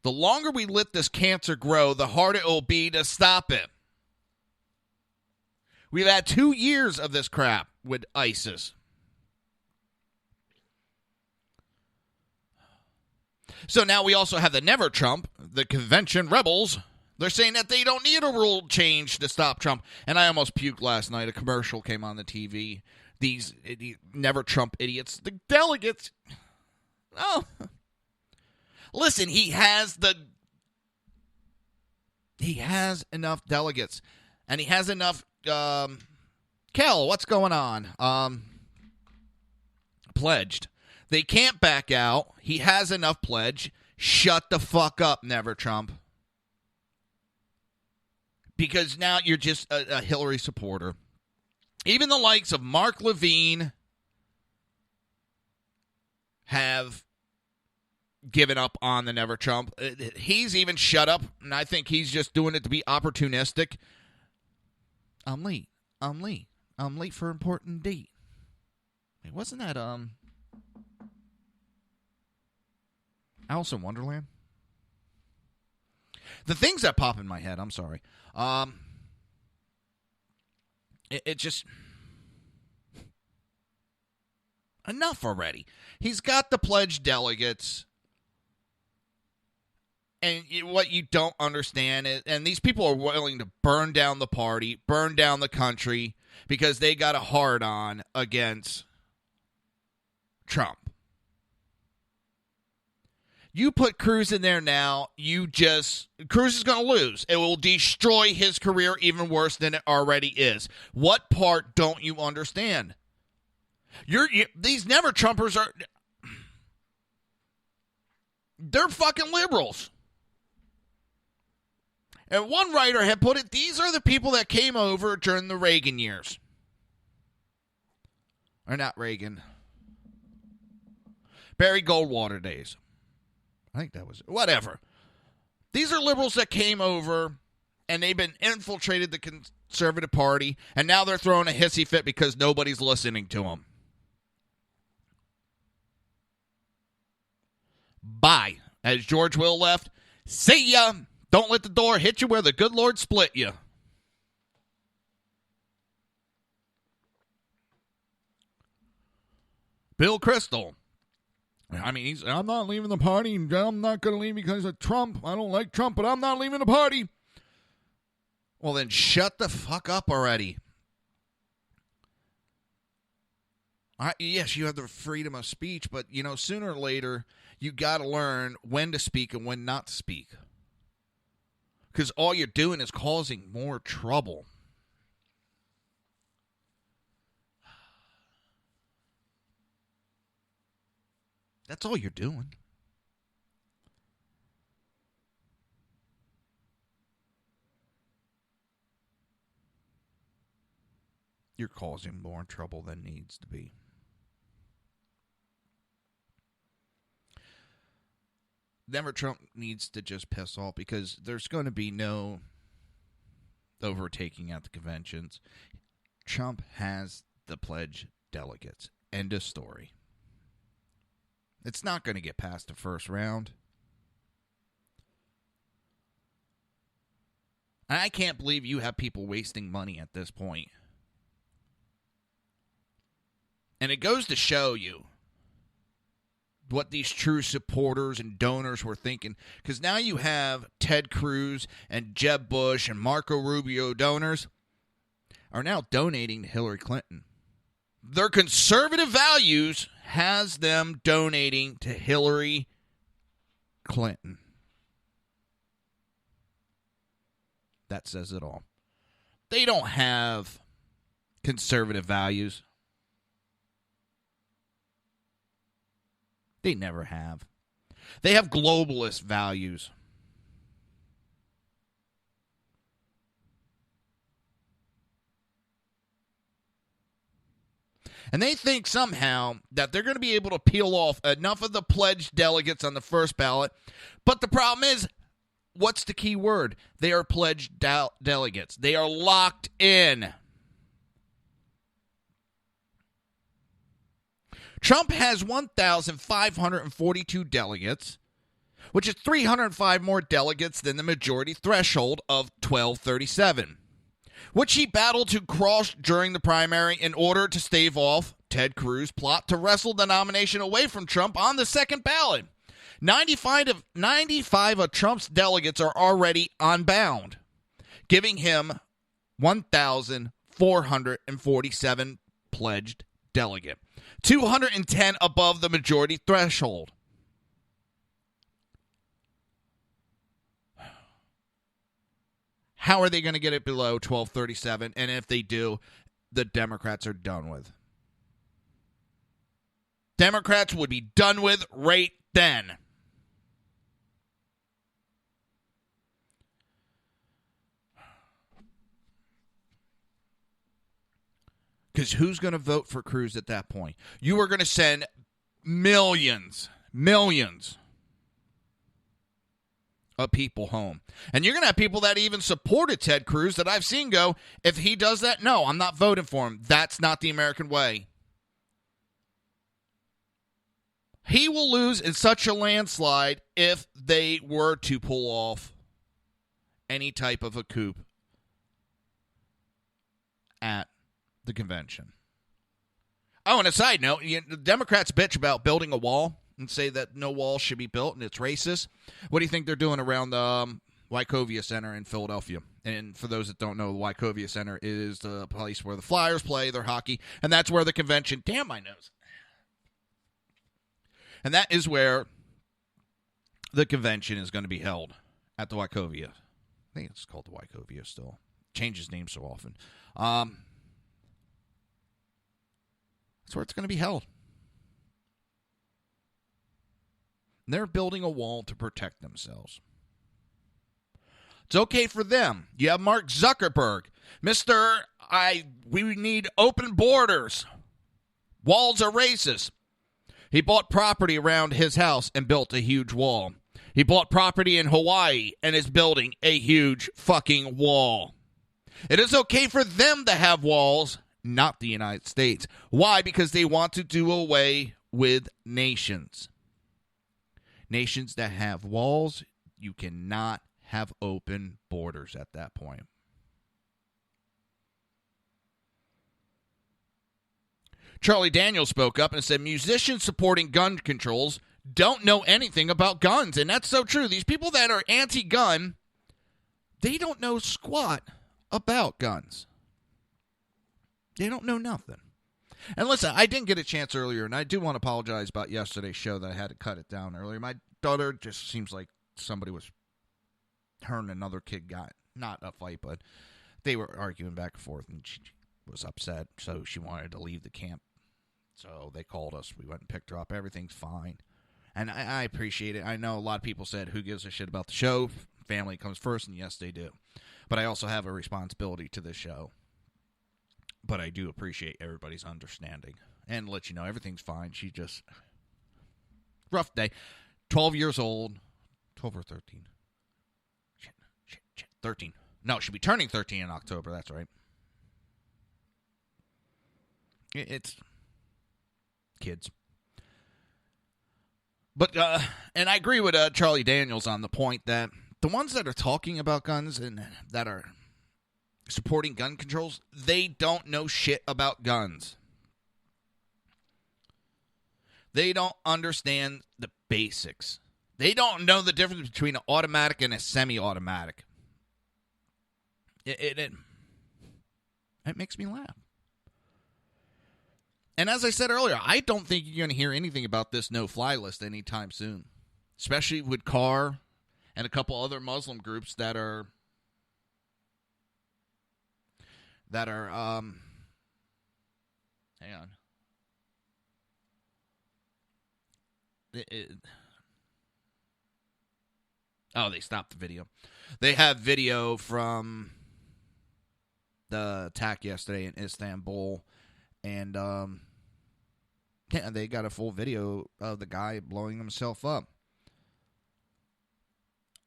Speaker 6: The longer we let this cancer grow, the harder it will be to stop it. We've had 2 years of this crap with ISIS. So now we also have the Never Trump, the convention rebels. They're saying that they don't need a rule change to stop Trump. And I almost puked last night. A commercial came on the TV. These Never Trump idiots, the delegates. Oh, listen, he has enough delegates, and he has enough. Kel, what's going on? Pledged. They can't back out. He has enough pledge. Shut the fuck up, Never Trump. Because now you're just a Hillary supporter. Even the likes of Mark Levine have given up on the Never Trump. He's even shut up, and I think he's just doing it to be opportunistic. I'm late for important date. Wait, wasn't that Alice in Wonderland? The things that pop in my head, I'm sorry. It just enough already. He's got the pledged delegates. And what you don't understand is, and these people are willing to burn down the party, burn down the country, because they got a hard-on against Trump. You put Cruz in there now, Cruz is going to lose. It will destroy his career even worse than it already is. What part don't you understand? These Never-Trumpers they're fucking liberals. And one writer had put it, these are the people that came over during the Reagan years. Or not Reagan. Barry Goldwater days. I think that was it. Whatever. These are liberals that came over, and they've been infiltrated the conservative party, and now they're throwing a hissy fit because nobody's listening to them. Bye. As George Will left, see ya. Don't let the door hit you where the good Lord split you. Bill Kristol. I mean, I'm not leaving the party. I'm not going to leave because of Trump. I don't like Trump, but I'm not leaving the party. Well, then shut the fuck up already. Yes, you have the freedom of speech, but, sooner or later, you got to learn when to speak and when not to speak. Because all you're doing is causing more trouble. That's all you're doing. You're causing more trouble than needs to be. Never Trump needs to just piss off because there's going to be no overtaking at the conventions. Trump has the pledge delegates. End of story. It's not going to get past the first round. And I can't believe you have people wasting money at this point. And it goes to show you what these true supporters and donors were thinking. Because now you have Ted Cruz and Jeb Bush and Marco Rubio donors are now donating to Hillary Clinton. Their conservative values has them donating to Hillary Clinton. That says it all. They don't have conservative values. They never have. They have globalist values. And they think somehow that they're going to be able to peel off enough of the pledged delegates on the first ballot. But the problem is, what's the key word? They are pledged delegates. They are locked in. Trump has 1,542 delegates, which is 305 more delegates than the majority threshold of 1,237, which he battled to cross during the primary in order to stave off Ted Cruz's plot to wrestle the nomination away from Trump on the second ballot. 95 of Trump's delegates are already unbound, giving him 1,447 pledged delegate, 210 above the majority threshold. How are they going to get it below 1237? And if they do, the Democrats are done with. Democrats would be done with right then. Because who's going to vote for Cruz at that point? You are going to send millions of people home. And you're going to have people that even supported Ted Cruz that I've seen go, if he does that, no, I'm not voting for him. That's not the American way. He will lose in such a landslide if they were to pull off any type of a coup at the convention. Oh, and a side note, the Democrats bitch about building a wall and say that no wall should be built and it's racist. What do you think they're doing around the Wachovia Center in Philadelphia? And for those that don't know, the Wachovia Center is the place where the Flyers play their hockey, and that's where the convention, damn my nose. And that is where the convention is going to be held, at the Wachovia. I think it's called the Wachovia still. Changes names so often. That's where it's going to be held. And they're building a wall to protect themselves. It's okay for them. You have Mark Zuckerberg. We need open borders. Walls are racist. He bought property around his house and built a huge wall. He bought property in Hawaii and is building a huge fucking wall. It is okay for them to have walls, not the United States. Why? Because they want to do away with nations. Nations that have walls, you cannot have open borders at that point. Charlie Daniels spoke up and said musicians supporting gun controls don't know anything about guns. And that's so true. These people that are anti-gun, they don't know squat about guns. They don't know nothing. And listen, I didn't get a chance earlier, and I do want to apologize about yesterday's show that I had to cut it down earlier. My daughter just seems like somebody was her and another kid got, not a fight, but they were arguing back and forth, and she was upset, so she wanted to leave the camp. So they called us. We went and picked her up. Everything's fine. And I appreciate it. I know a lot of people said, who gives a shit about the show? Family comes first, and yes, they do. But I also have a responsibility to this show. But I do appreciate everybody's understanding. And let you know, everything's fine. She just... rough day. 12 years old. 12 or 13. Shit. 13. No, she'll be turning 13 in October. That's right. It's... kids. But, and I agree with Charlie Daniels on the point that the ones that are talking about guns and that are supporting gun controls, they don't know shit about guns. They don't understand the basics. They don't know the difference between an automatic and a semi-automatic. It makes me laugh. And as I said earlier, I don't think you're going to hear anything about this no-fly list anytime soon, especially with CAR and a couple other Muslim groups that are that are, hang on. Oh, they stopped the video. They have video from the attack yesterday in Istanbul, and yeah, they got a full video of the guy blowing himself up.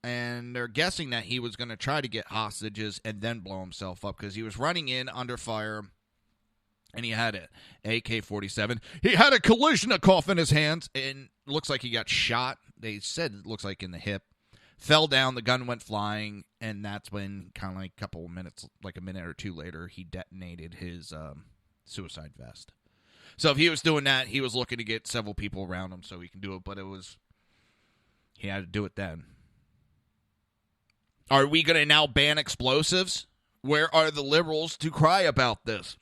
Speaker 6: And they're guessing that he was going to try to get hostages and then blow himself up because he was running in under fire, and he had an AK-47. He had a Kalashnikov in his hands, and looks like he got shot. They said it looks like in the hip. Fell down, the gun went flying, and that's when, kind of like a couple of minutes, like a minute or two later, he detonated his suicide vest. So if he was doing that, he was looking to get several people around him so he can do it, but he had to do it then. Are we going to now ban explosives? Where are the liberals to cry about this?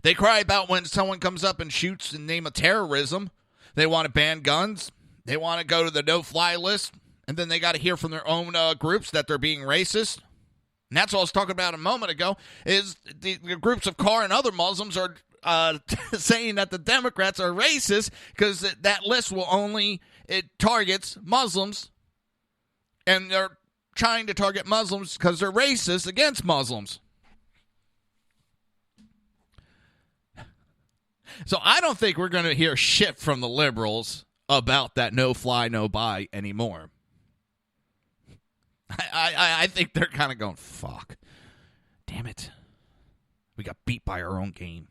Speaker 6: They cry about when someone comes up and shoots in the name of terrorism. They want to ban guns. They want to go to the no-fly list. And then they got to hear from their own groups that they're being racist. And that's what I was talking about a moment ago, is the groups of Carr and other Muslims are saying that the Democrats are racist because that list will only, it targets Muslims. And they're trying to target Muslims because they're racist against Muslims. So I don't think we're going to hear shit from the liberals about that no-fly, no-buy anymore. I think they're kind of going, fuck. Damn it. We got beat by our own game.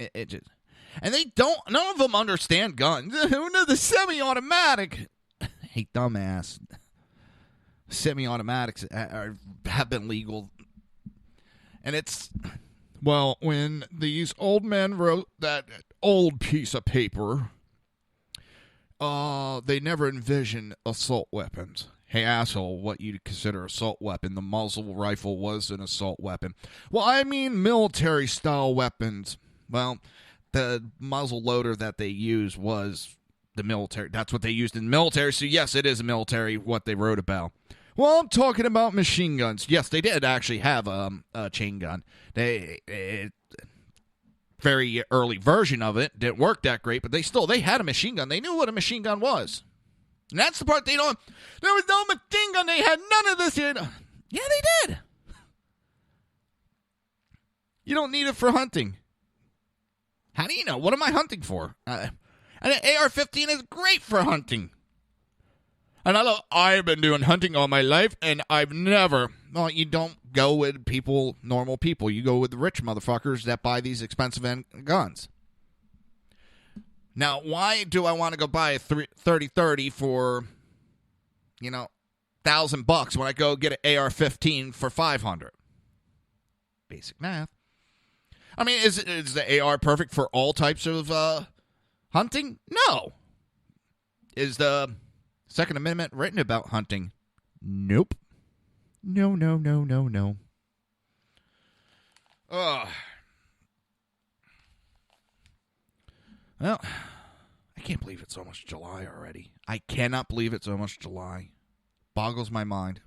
Speaker 6: It just, and they don't, none of them understand guns. The semi-automatic. Hey, dumbass. Semi-automatics have been legal. And it's, well, when these old men wrote that old piece of paper, they never envisioned assault weapons. Hey, asshole, what you consider assault weapon? The muzzle rifle was an assault weapon. Well, I mean military-style weapons. Well, the muzzle loader that they used was the military. That's what they used in the military. So, yes, it is a military, what they wrote about. Well, I'm talking about machine guns. Yes, they did actually have a chain gun. Very early version of it didn't work that great, but they had a machine gun. They knew what a machine gun was. And that's the part they don't. There was no machine gun. They had none of this here. Yeah, they did. You don't need it for hunting. How do you know? What am I hunting for? And an AR-15 is great for hunting. And I've been doing hunting all my life, and I've never. Well, you don't go with people, normal people. You go with the rich motherfuckers that buy these expensive guns. Now, why do I want to go buy a 30-30 for, $1,000 when I go get an AR-15 for $500? Basic math. I mean, is the AR perfect for all types of hunting? No. Is the Second Amendment written about hunting? Nope. No. Ugh. Well, I can't believe it's almost July already. I cannot believe it's almost July. Boggles my mind.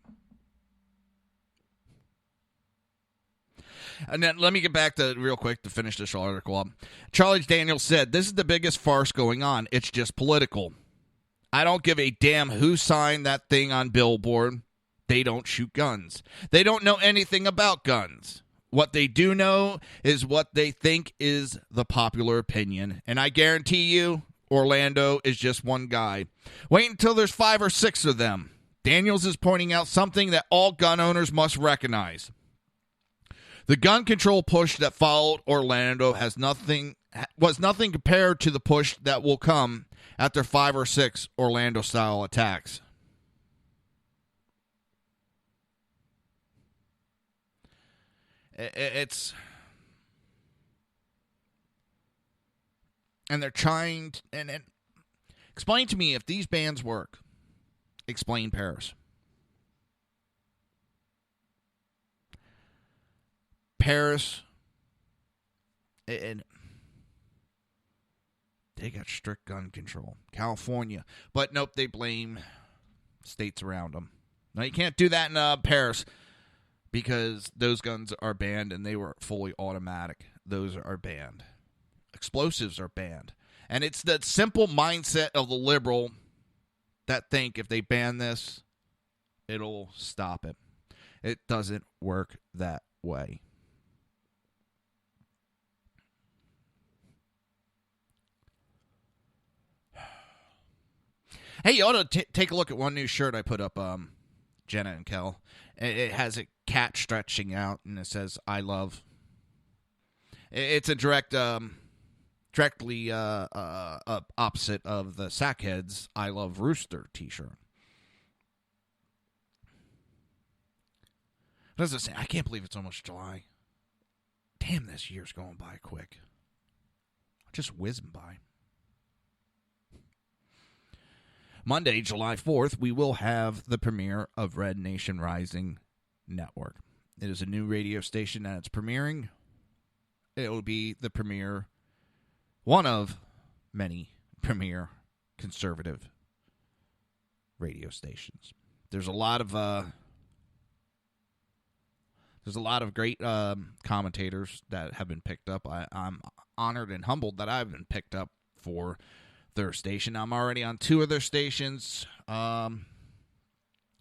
Speaker 6: And then let me get back to real quick to finish this article up. Charlie Daniels said, "This is the biggest farce going on. It's just political. I don't give a damn who signed that thing on Billboard. They don't shoot guns. They don't know anything about guns. What they do know is what they think is the popular opinion. And I guarantee you, Orlando is just one guy. Wait until there's 5 or 6 of them." Daniels is pointing out something that all gun owners must recognize. The gun control push that followed Orlando was nothing compared to the push that will come after 5 or 6 Orlando-style attacks. It's... And they're trying... And explain to me if these bans work. Explain Paris. Paris, and they got strict gun control. California, but nope, they blame states around them. Now, you can't do that in Paris. because those guns are banned and they were fully automatic. Those are banned. Explosives are banned. And it's that simple mindset of the liberal that think if they ban this, it'll stop it. It doesn't work that way. Hey, you ought to take a look at one new shirt I put up, Jenna and Kel. It has a cat stretching out, and it says, I love. It's a directly opposite of the Sackheads I Love Rooster t-shirt. What does it say? I can't believe it's almost July. Damn, this year's going by quick. Just whizzing by. Monday, July 4th, we will have the premiere of Red Nation Rising Network. It is a new radio station that it's premiering. It will be the premiere, one of many premier conservative radio stations. There's a lot of great commentators that have been picked up. I'm honored and humbled that I've been picked up for their station. I'm already on 2 of their stations. And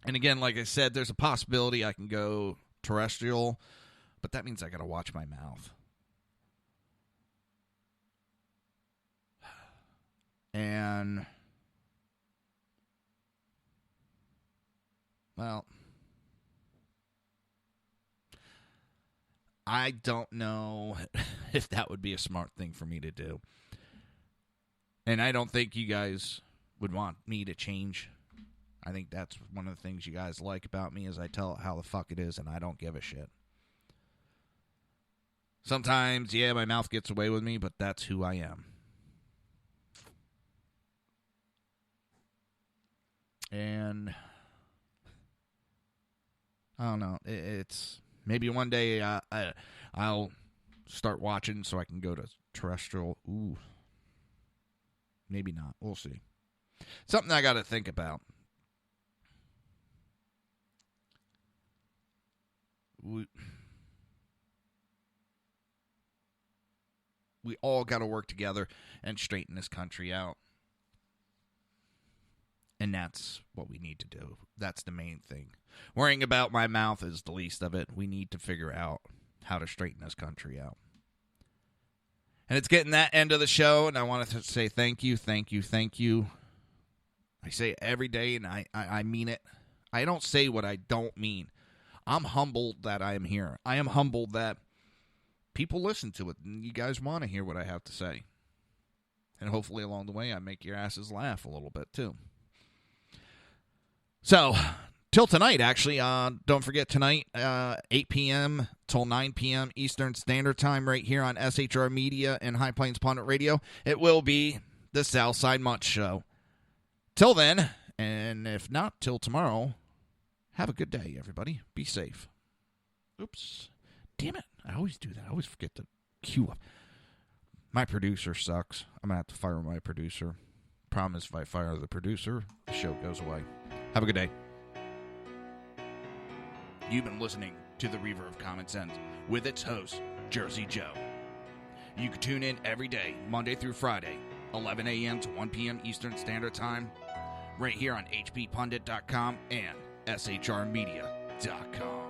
Speaker 6: again, like I said, there's a possibility I can go terrestrial, but that means I got to watch my mouth. And, well, I don't know if that would be a smart thing for me to do. And I don't think you guys would want me to change. I think that's one of the things you guys like about me is I tell it how the fuck it is, and I don't give a shit. Sometimes, yeah, my mouth gets away with me, but that's who I am. And I don't know. It's maybe one day I'll start watching so I can go to terrestrial. Ooh. Maybe not. We'll see. Something I got to think about. We all got to work together and straighten this country out. And that's what we need to do. That's the main thing. Worrying about my mouth is the least of it. We need to figure out how to straighten this country out. And it's getting that end of the show, and I wanted to say thank you, thank you, thank you. I say it every day, and I mean it. I don't say what I don't mean. I'm humbled that I am here. I am humbled that people listen to it, and you guys want to hear what I have to say. And hopefully along the way, I make your asses laugh a little bit, too. So, till tonight, actually, don't forget tonight, 8 p.m. till 9 p.m. Eastern Standard Time right here on SHR Media and High Plains Pundit Radio. It will be the Southside Much Show. Till then, and if not, till tomorrow, have a good day, everybody. Be safe. Oops. Damn it. I always do that. I always forget to cue up. My producer sucks. I'm going to have to fire my producer. Problem is, if I fire the producer, the show goes away. Have a good day. You've been listening to the Reaver of Common Sense with its host, Jersey Joe. You can tune in every day, Monday through Friday, 11 a.m. to 1 p.m. Eastern Standard Time, right here on hppundit.com and shrmedia.com.